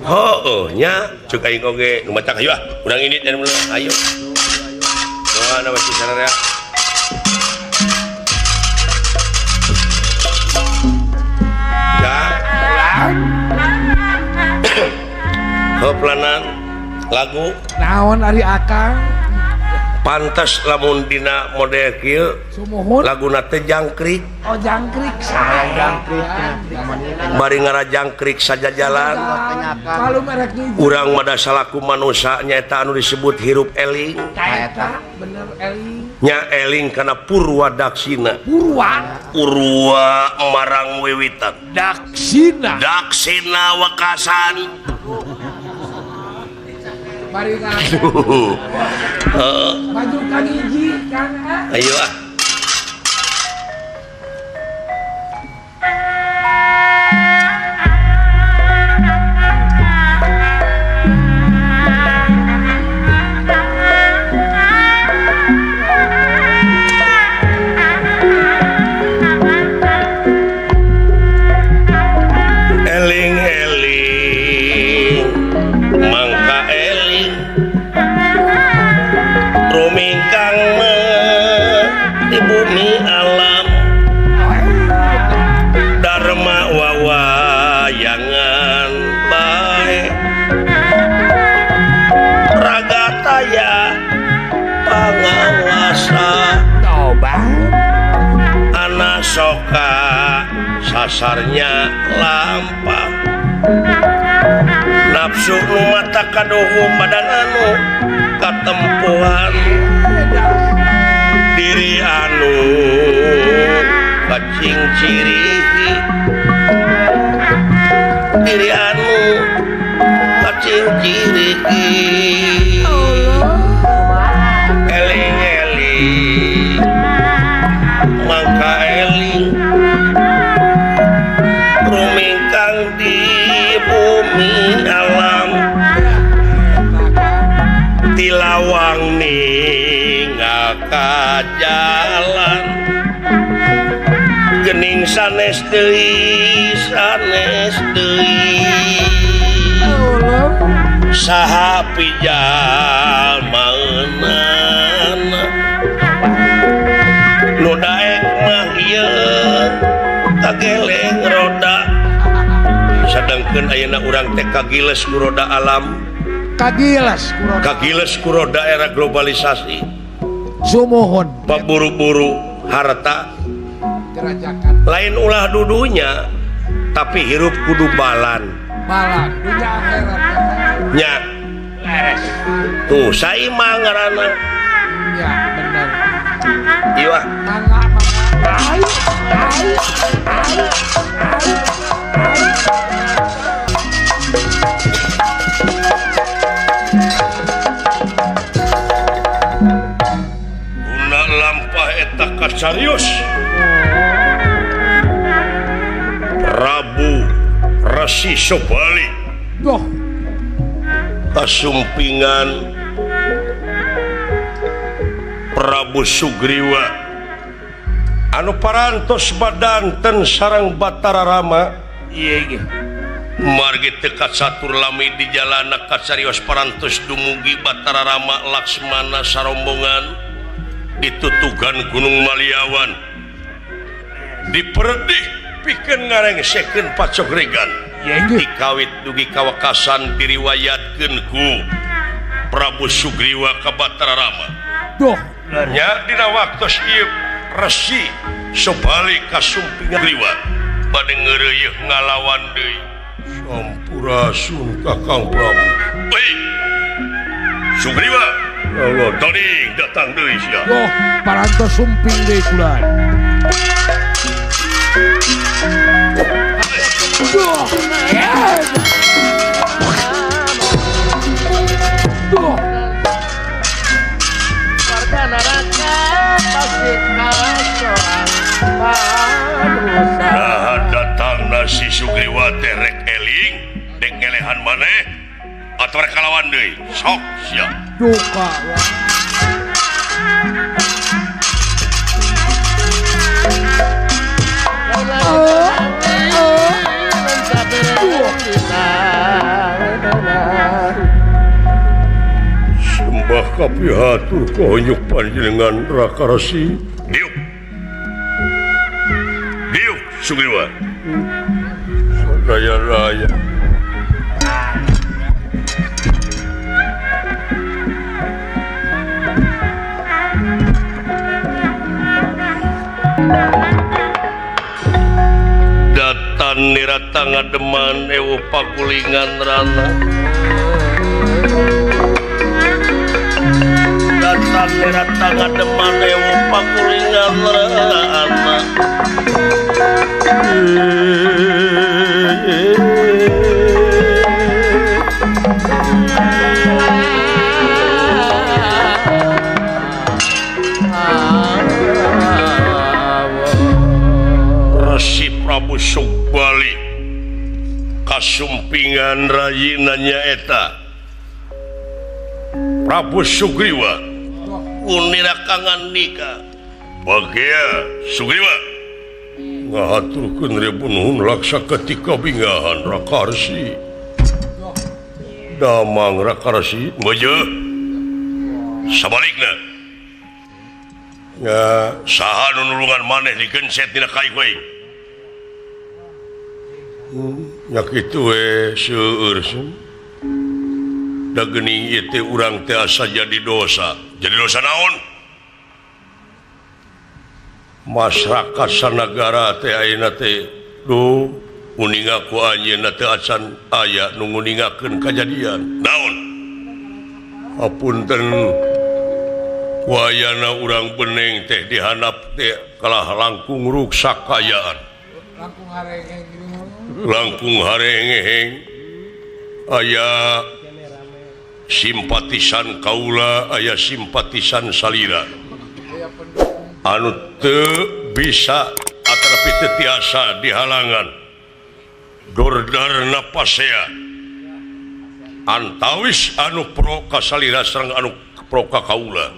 heueuh nya ceuk aing oge nu matak hayu urang ini dan ayo moal masih sararea Hoplanan lagu naon ari akang pantes lamun dina model kieu sumuhun laguna teh jangkrik oh jangkrik Jangkrik bari ngarajangkrik saja jalan kalau merek hiji urang mada salaku manusia nyaeta anu disebut hirup eling kaeta bener eling nya eling kana purwa daksina urwa marang wiwitan daksina wakasan mari ngangkat maju kang hiji kang ayo soka sasarnya lampah nafsu nu mata kadoho badan anu katempuhan diri anu kacing ciri diri anu kacing ciri eling-eling mangka eling rumingkang di bumi alam tilawang ningaka jalan gening sanes deui saha pijal maeunan nu daek mah ieu kageleng roda sadangkeun ayeuna urang teh kagiles ku roda alam kagiles ku roda era globalisasi sumuhun paburu-buru harta gerajakan lain ulah dudunya tapi hirup kudu balan dunia akhirat nya tuh saimah ngaranna ya bener ieu mangga guna lampah eta kacarios Prabu Resi Sobali doh kasumpingan Prabu Sugriwa anu parantos badanten sareng Batara Rama margi tekat satur lami di jalana kacarios parantos dumugi Batara Rama Laksmana sarombongan ditutugan Gunung Maliawan diperdih pikeun ngarengsekeun pacogregan dikawit dugi kawakasan diriwayatkeun ku Prabu Sugriwa ka Batara Rama doh nya dina waktos ieu Resi Sobali kasumpingan Sugriwa bade ngeureuyeuh ngalawan deui sampurasun Kakang Prabu Sugriwa Allah tadi datang deui sia doh parantos sumping deui kulan doh doh warga neraka pasti kasorang manusia nah datangna si Sugriwa teh rek eling dek ngelehan maneh atuh rek kalawan deui sok sia duka sembah kapihatur kohonyuk panjenengan Raka Resi diuk Sugriwa raya datan nirata ngademan ewo pagulingan rana datan nirata ngademan ewo pagulingan rana Resi Prabu Sobali kasumpingan rayina nyaeta Prabu Sugriwa unirakangan nikah bagia Sugriwa ngahaturkeun rebunuhun laksa ketika bingahan Raka Resi damang Raka Resi beujeuh sabalikna ya saha nu nulungan maneh digenset dina kaik-kaik nya kitu we seueur da geuning ieu teh urang teh asa jadi dosa naon masyarakat sanagara teh ayeuna teh duh uningaku anjeunna teu acan aya nu nguningakeun kajadian naon hapunten kuayana urang beneng teh dihanap teh kalah langkung ruksak kayaan langkung harengeheng aya simpatisan kaula aya simpatisan salira anu teu bisa atrapi teu tiasa dihalangan dordarna pasea antawis anu pro ka salira sareng anu pro ka kaula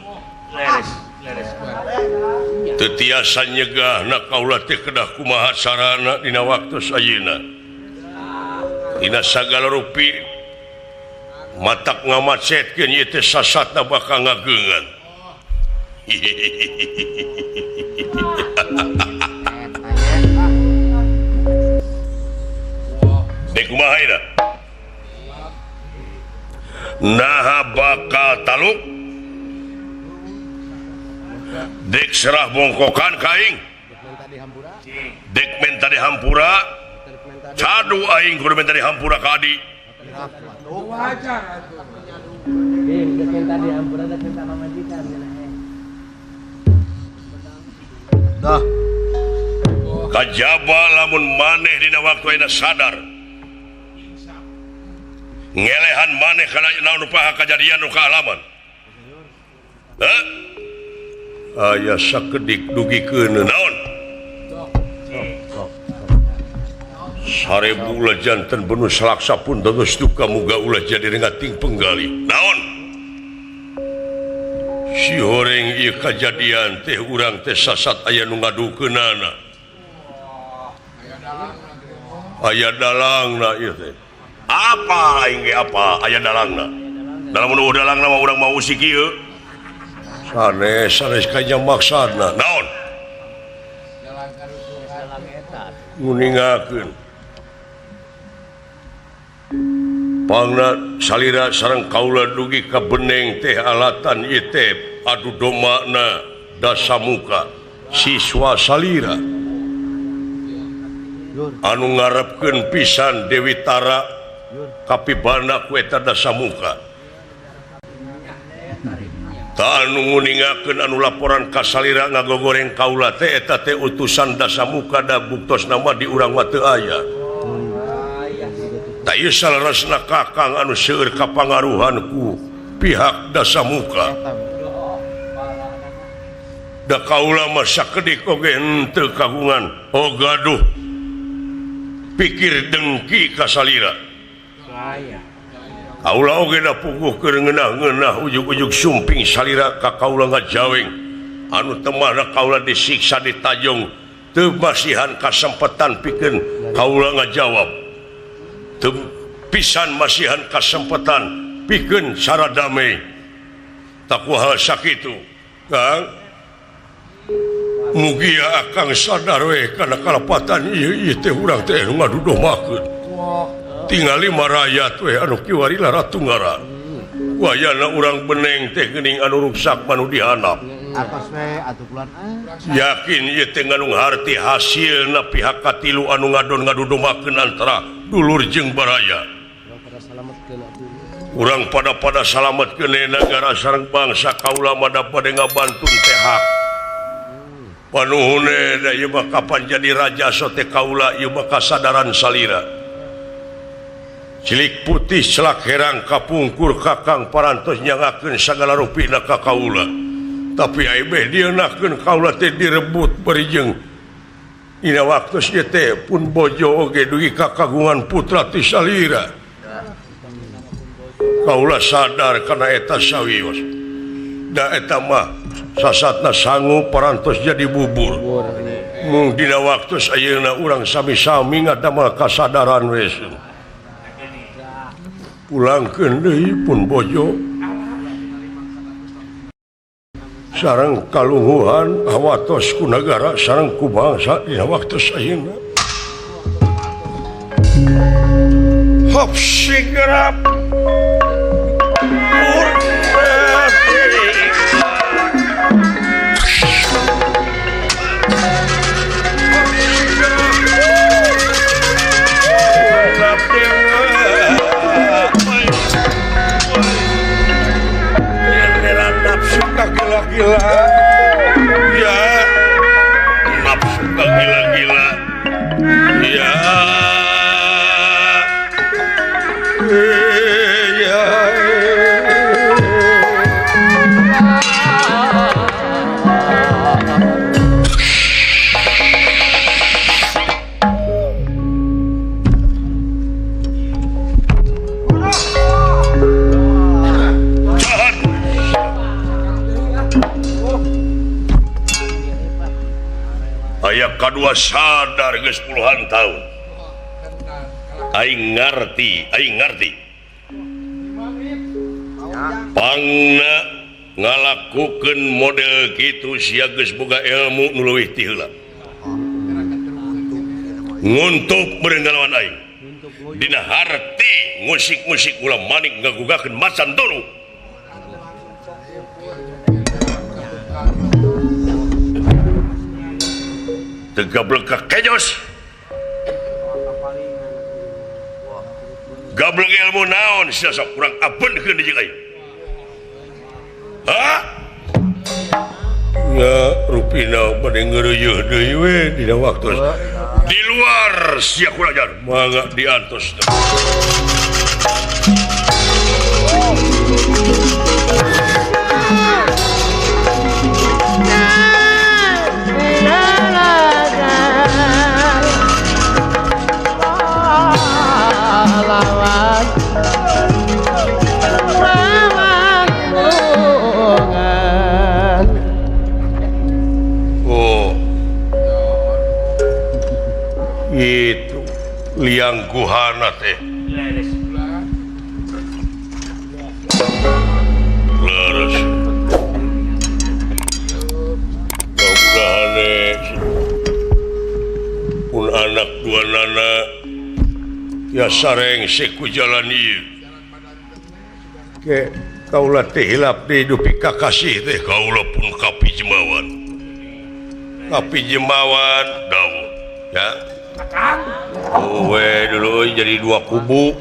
teu tiasa nyegahna kaula teh kedah kumaha sarana dina waktos ayeuna dina sagala rupi matak ngamacetkeun ieu teh sasatna bakal ngageungan dek kumaha ieu naha bakal taluk dek serah bongkokan kaing dek menta di hampura cadu aing kudu menta di hampura ka adi kajaba lamun maneh dina waktu ayeuna sadar ngelehan maneh kana naon paha kajadian nu kaalaman aya sakedik dugikeun naon sarebu ulah janten benuh salaksa pun geus duka muga ulah jadi rengating penggali naon si horeng ieu kajadian teh urang teh sasat aya nu ngadukeunana aya dalangna ieu teh apa aing ge apa aya dalangna dalam nu dalangna mah urang mau usik ieu sanes kanya maksudna naon nguningakeun pangna salira sareng kaula dugi ka beneng teh alatan ieu teh adu domana dasamuka siswa salira anu ngarepkeun pisan Dewi Tara kapibana ku eta dasamuka ta anu nguningakeun anu laporan ka salira ngagogoreng kaula teh eta teh utusan dasamuka da buktosna mah di urang mah teu aya ta ieu salarasna kakang anu seueur kapangaruhan ku pihak dasamuka da kaula mah sakedik oge henteu kagungan gaduh pikir dengki ka salira kaula oge da puguh keur ngeunah-ngeunah ujug-ujug sumping salira ka kaula ngajaweng anu teu mah kaula disiksa ditajong teu masihan kasempetan pikeun kaula ngajawab teu pisan masihan kasempetan pikeun cara damai tak kumaha sakitu Kang mugia akang sadar we kana kalepatan ieu teh urang teh ngadudomakeun tingali marayat we anu kiwari laratunggaran wayana urang beneng teh geuning anu ruksak manu dihanap atos we atuh kulan yakin ieu teh ngandung harti hasilna pihak katilu anu ngadon ngadudomakeun antara dulur jeung baraya urang pada salametkeun nagara sareng bangsa kaula mah pada ngabantun teh hak panuhune da ieu mah kapan jadi raja sote kaula ieu mah kasadaran salira cilik putih celak herang kapungkur kakang parantos nyangakeun sagala rupina ka kaula tapi ai beh dieunahkeun kaula teh direbut berijeng dina waktos ieu teh pun bojo oge dugi kakagungan putra ti salira kaula sadar kana eta sawios da eta mah sasatna sangu parantos jadi bubur mung dina waktos ayeuna urang sami-sami ngadamel kasadaran wes pulangkeun deui pun bojo sareng kalungguhan awatos ku nagara sareng ku bangsa dina waktos ayeuna hop sigrap gila ya nafsu gila-gila ya ya jahat aya kadua sadar geus puluhan tahun aing ngarti pangna ngalakukeun model kitu sia geus boga ilmu nu leuwih ti heula nguntuk berenggalawan aing dina harti musik-musik ulah manik ngagugakeun macan turu tegablek ka kejos gablek ilmu naon sia sok kurang abeunkeun di jeung aing ha ya rupina bade ngeureuyeuh deui we dina waktu di luar sia kulajar mangga diantos itu liang guhana teh leres mudah-mudahan pun anak dua nana ya sareng seku jalan ieu ke kaula teh hilap di hidupi kakasih teh kaula pun kapi jemawan daun ya we dulu jadi dua kubu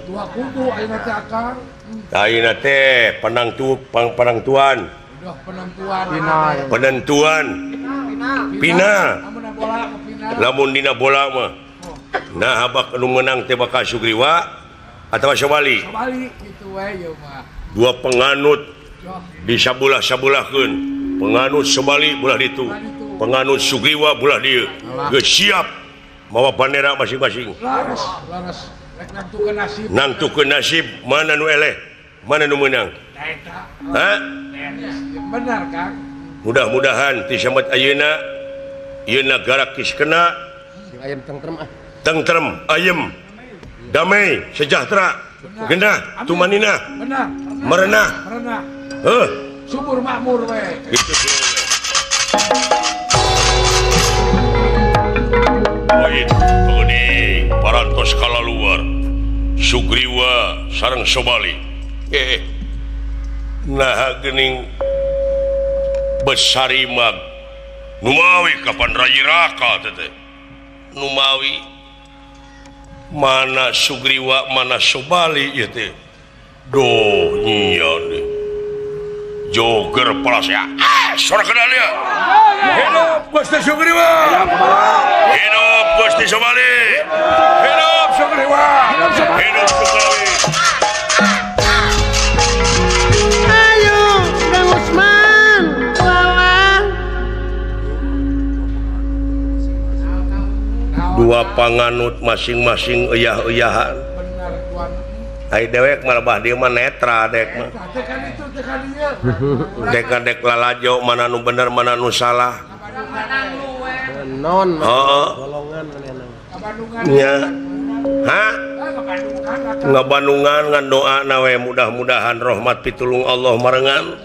ayeuna teh penentuan pina lamun dina bola mah nah habak nu meunang teh bakal Sugriwa atawa Sobali dua penganut di sabulah-sabulahkeun penganut Sobali belah ditu penganut Sugriwa belah dieu geus siap mawa bandera masing-masing nangtukeun nasib mana nu eleh mana nu meunang benar Kang mudah-mudahan ti sambat ayeuna ieu nagara geus kena tentrem ayem damai sejahtera genah tumanina merenah subur makmur we gitu Wahid pengening parantos kala luar Sugriwa sareng Sobali nah geuning besarimag numawi kapan Rayi Raka teh numawi mana Sugriwa mana Sobali ieu teh doh nya deh joger palasya suara kenal ya hidup Gusti Sugriwa hidup Gusti Sobali hidup Sugriwa hidup Sugriwa Ayo Kang Usman lawan dua panganut masing-masing eyah-eyahan ai dewek malebah dieu mah netra dek mah dek lalajo mana nu bener mana nu salah non golongan nya ha ngabandungan ngan doa nawe mudah-mudahan rahmat pitulung Allah marengan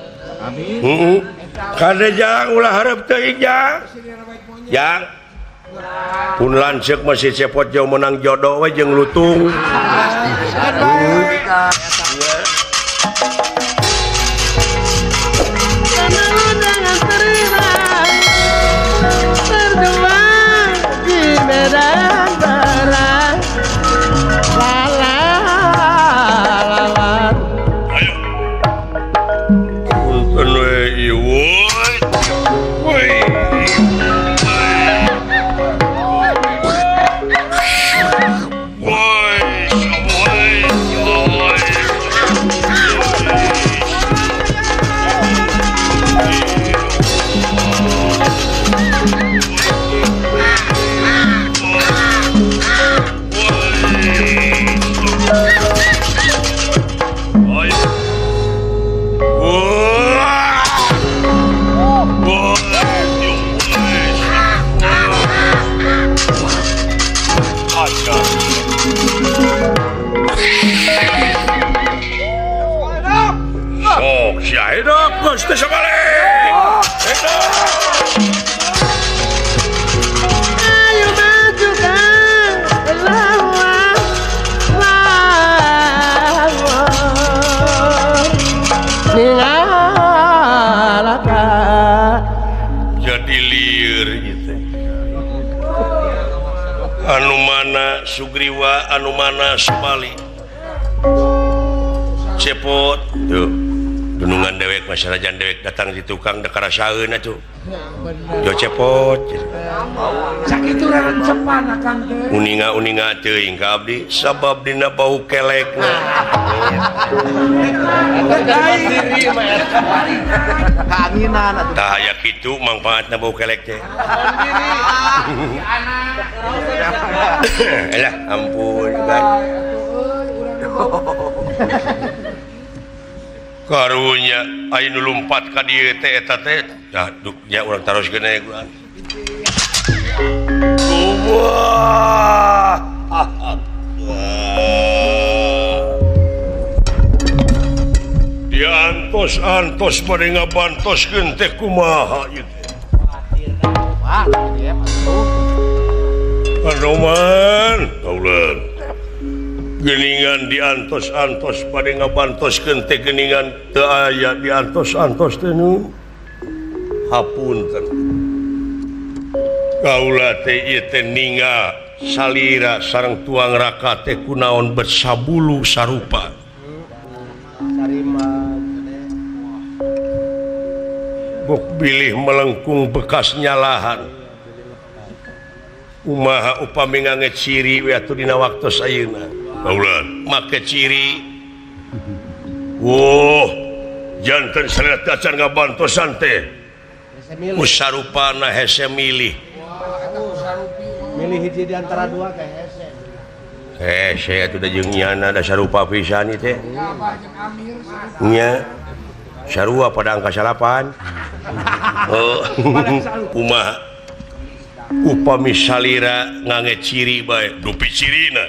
amin kade jang ulah hareup teuing jang pun lanceuk masih cepot jauh menang jodoh we jeung lutung punten we ieu anu mana Sugriwa anu mana Subali cepot tuh gunungan dewek masyarakat dewek datang di tukang dekara saeun atuh yo cepot sakitu raran cepan akang teh uninga teuing ka abdi sabab dina bau kelekna Keanginan atuh. tah aya kitu mangpaatna bau kelek teh elah ampun kan karunya aing nu lumpat ka dieu teh eta teh dah nya urang taroskeun aya gulan wah diantos bade ngabantoskeun teh kumaha ieu teh Anoman kaulan geningan diantos-antos pada ngabantoskeun teh geningan teu aya diantos-antos teh nu hapunten kaula teh ieu teh ninga salira sareng tuang raka teh kunaon bersabulu sarupa bok bilih melengkung bekas nyalahan umaha upami ngange ciri we atuh dina waktos ayeuna kaulan make ciri janten sarelat acan ngabantosan teh usarupana hese milih hiji di antara dua ke hese atuh da jeung nyana da sarupa pisan ieu teh nya sarua pada angka 8 kumaha upami salira ngange ciri bae dupi cirina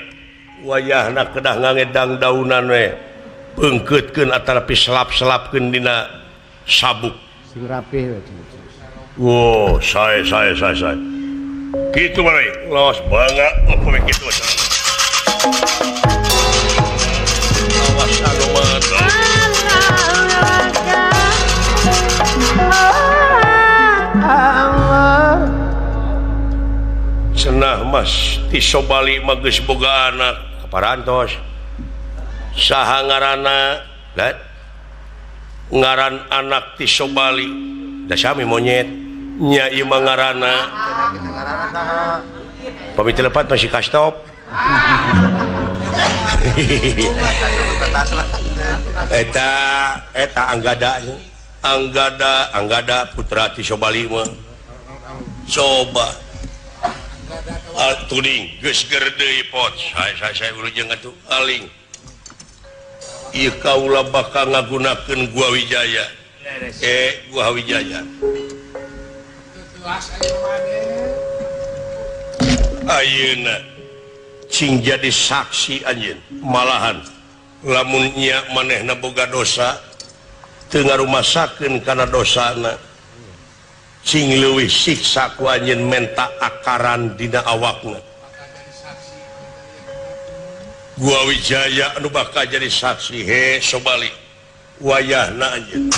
wayahna kedah ngange dangdaunan we peungkeutkeun atarapi selap-selapkeun dina sabuk sing rapih we sae kitu mah los bangga apa we kitu awas anu mah senah mas ti Sobali mah geus boga anak kaparantos saha ngaranna ngaran anak ti Sobali da sami monyet nya ieu mah ngaranna pamiti lepat masih kastop eta Anggada putra ti Sobali mah coba tuding geus ger deui pot saya urang atuh aling ieu kaula bakal ngagunakeun gua Wijaya gua Wijaya ayeuna cing jadi saksi anjeun malahan lamun nya manehna boga dosa teu ngarumasakeun kana dosana cing leuwih siksa ku anjeun menta akaran dina awakna gua Wijaya anu bakal jadi saksi Sobali wayahna anjeun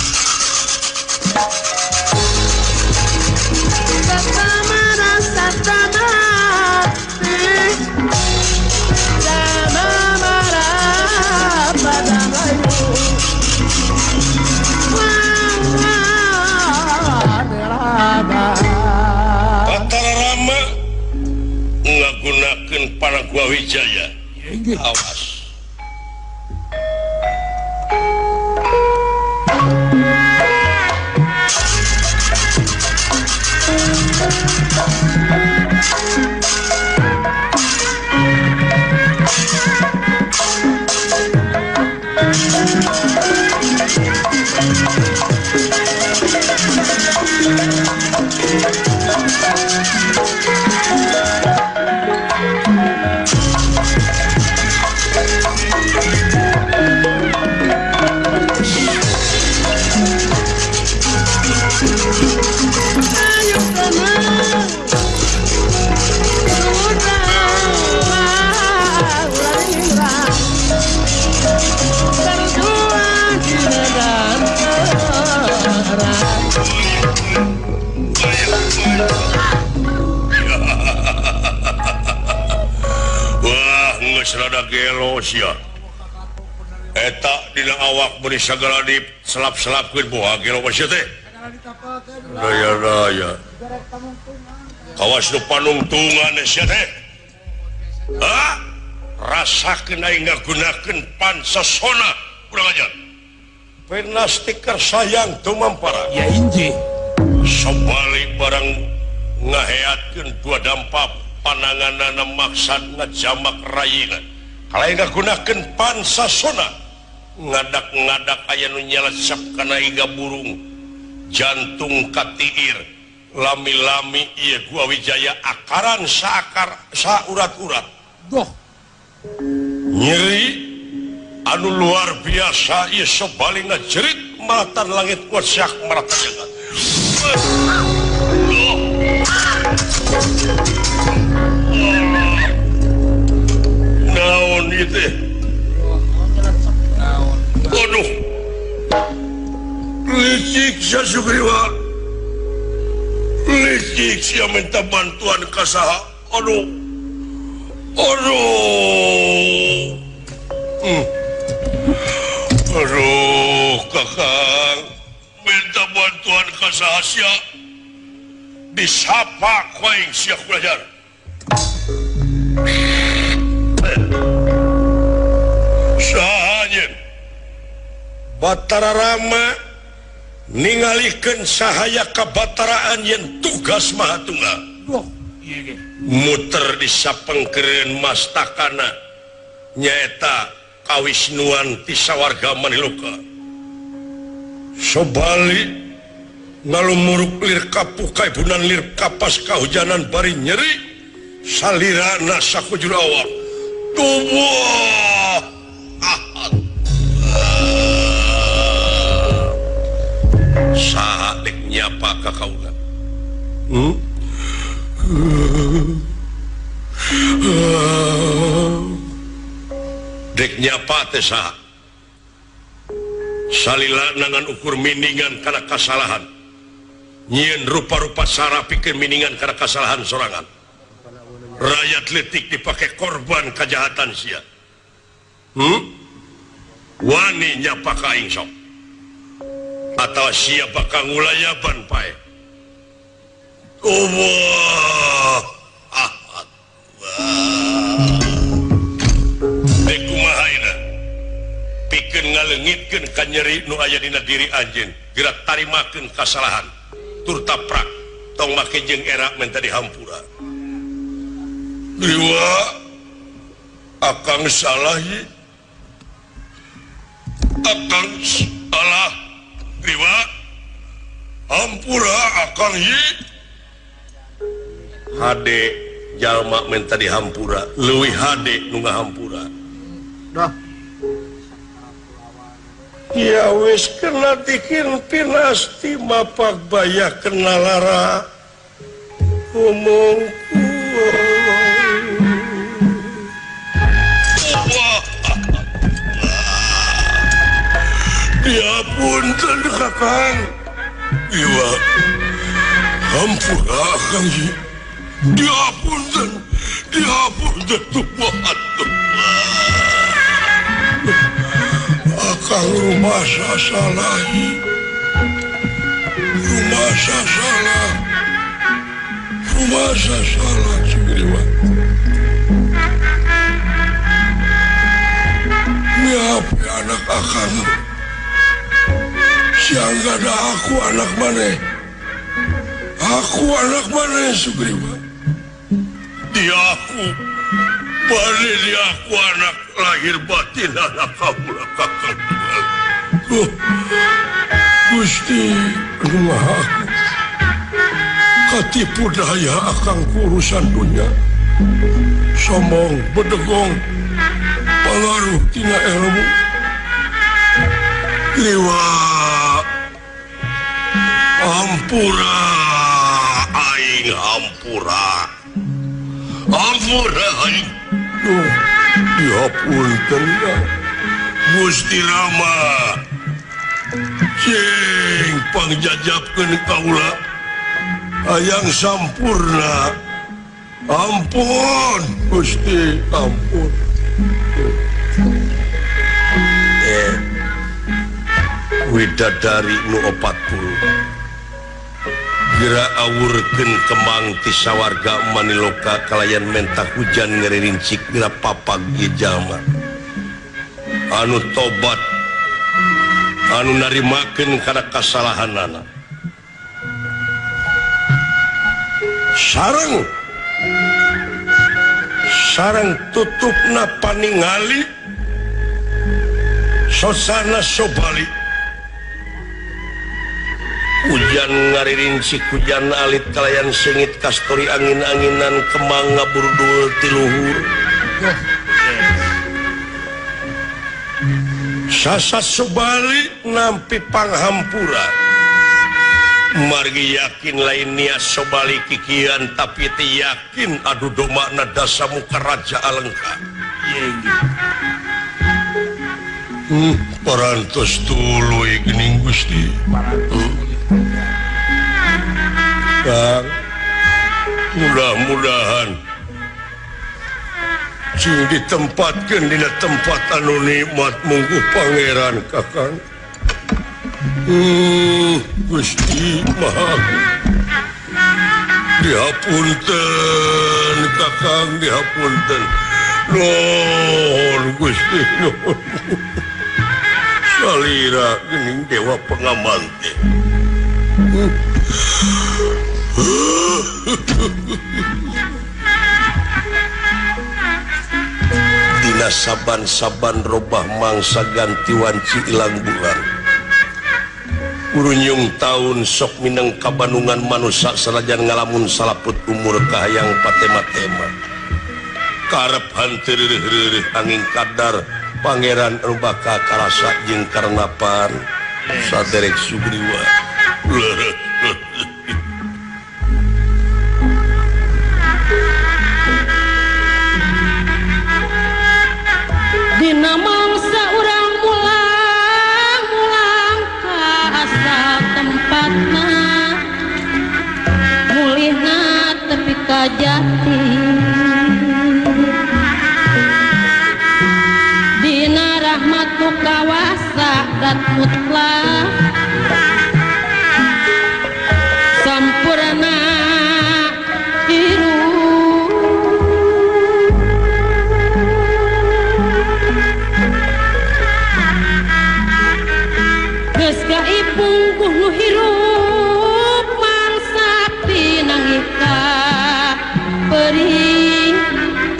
Batararama ngagunakeun para gua Wijaya awas geus rada gelo sia. Eta dina awak beri sagala di selap-selapkeun boha gelo mah sia teh. Daya-daya. Kawas nu panungtungan sia teh. Hah? Rasakeun aing ngagunakeun pansasona kurang ajar. Penastikar sayang tumampara. Ya inji. Sabalik barang ngaheatkeun dua dampak pananganana maksad ngajamak rayina. Kalau ngagunakeun pansasona ngadak-ngadak aya nu nyelecep kana iga burung jantung katiir lami-lami ieu gua wijaya akaran saakar saurat-urat Doh. nyeri anu luar biasa ieu sabalina jerit maratan langit wasyak maratan jagat. Naon itu? Waduh, licik sia Sugriwa, licik sia minta bantuan kasaha. Aduh, aduh, kakang minta bantuan kasaha sia. Disapa kuaing sia kulajar. Sahanyeun Batara Rama ningalikeun sahaya kabataraan yen tugas mahatunggal. Doh. Ieu ge. Muter disapengkeun mastakana nyaeta kawisnuan ti sawarga Maniloka. Sobali ngalumuruk lir kapukai bunan lir kapas kahujanan bari nyeri salirana sakujur awak tubuh saha dek nyapa ka kaula dek nyapa teh saha salila nangan ukur miningan kana kasalahan nyieun rupa-rupa sara pikeun miningan karena kesalahan sorangan. Rakyat letik dipakai korban kejahatan sia. Wani nyapa ka aing sok. Atau sia bakal ngulayaban pae. Allah. Kumaha ayeuna? Pikeun ngaleungitkeun ka nyeri nu aya dina diri anjeun, geura tarimakeun kasalahan. Turtaprak tong make jeung era minta dihampura. Dewa akang salah ye. Akang salah Dewa hampura akang ye. Hade jalma minta dihampura leuwih hade nu ngahampura. Dah. Ya wis kena bikin pinasti mapak baya kena lara ngomongku diapunten kakang iwa hampura kang diapunten tuhan akang rumah salahi rumah salah Sugriwa nyape anak akang siang gak ada aku anak mana Sugriwa dia aku balik dia aku anak lahir batin anak kamu kakang Gusti rumah aku katipu daya akang urusan dunia sombong bedegong pengaruh tina ilmu liwa hampura aing hampura aing dihapunten Gusti Rama cing pangjajabkeun kaula hayang sampurna ampun Gusti ampun Widadari nu 40 Gira awurkeun kemang ti sawarga Maniloka kalayan mentah hujan ngerincik gira papag ieu jalma anu tobat anu narimakeun kana kasalahanana sareng tutupna paningali sosana Sobali hujan ngaririnci hujan alit kalayan sengit kastori angin-anginan kemang ngaburdul ti luhur sasa Sobali nampi panghampura margi yakin lain niat Sobali kikian tapi ti yakin adu domana dasamu ka Raja Alengka parantos tuluy geuning Gusti Kang mudah-mudahan sing ditempatkeun dina tempat anu nikmat mungguh pangeran Kakang Gusti Maha dihapunten Kakang dihapunten nuhun Gusti nuhun salira geuning dewa pengaman teh dina saban-saban robah mangsa ganti wanci ilang bulan urunyung taun sok mineng kabanungan manusia sanajan ngalamun salaput umur kahayang patema-tema karep hanteureuh angin kadar Pangeran anu bakal karasa jeung karnapan saderek Sugriwa Dina mangsa urang mulang ka asal tempatna mulihna tepi ka jati dina rahmatu kawasa dat mutlak sampurna pungguh nu hirup mangsa pinangika perih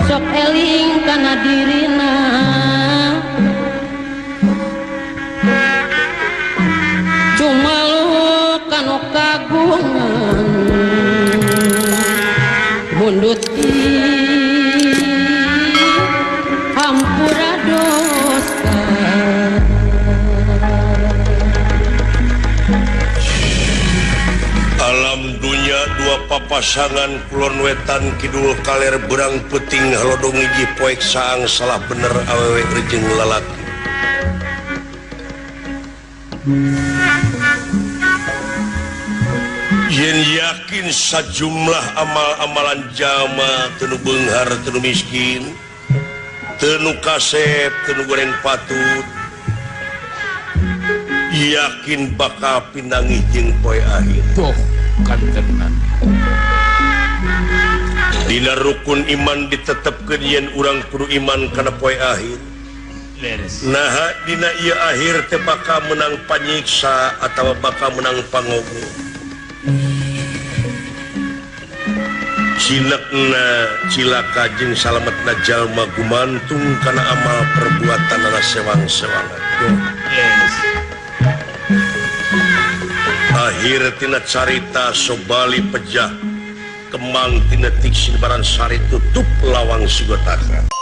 sok eling kana dirina cuma lu kanu kagungan mundut hampura dosa alam dunya dua papasangan kulon wetan kidul kaler berang peting halodong hiji poek saang salah bener awewe rejeng lalaki yen yakin sajumlah amal-amalan jama teu beunghar teu miskin teu kasep teu goreng patut yakin bakal pinangih jeung poe akhir tuh kan tenan dina rukun iman ditetepkeun yen urang kudu iman kana poe akhir nah dina ieu akhir teh bakal menang panyiksa atawa bakal menang pangogo cilekna cilaka jeung salametna jalma gumantung kana amal perbuatanna sewang-sewangan akhir tina carita Sobali pejah kemang tina tiksi baran sari tutup lawang Sugotaka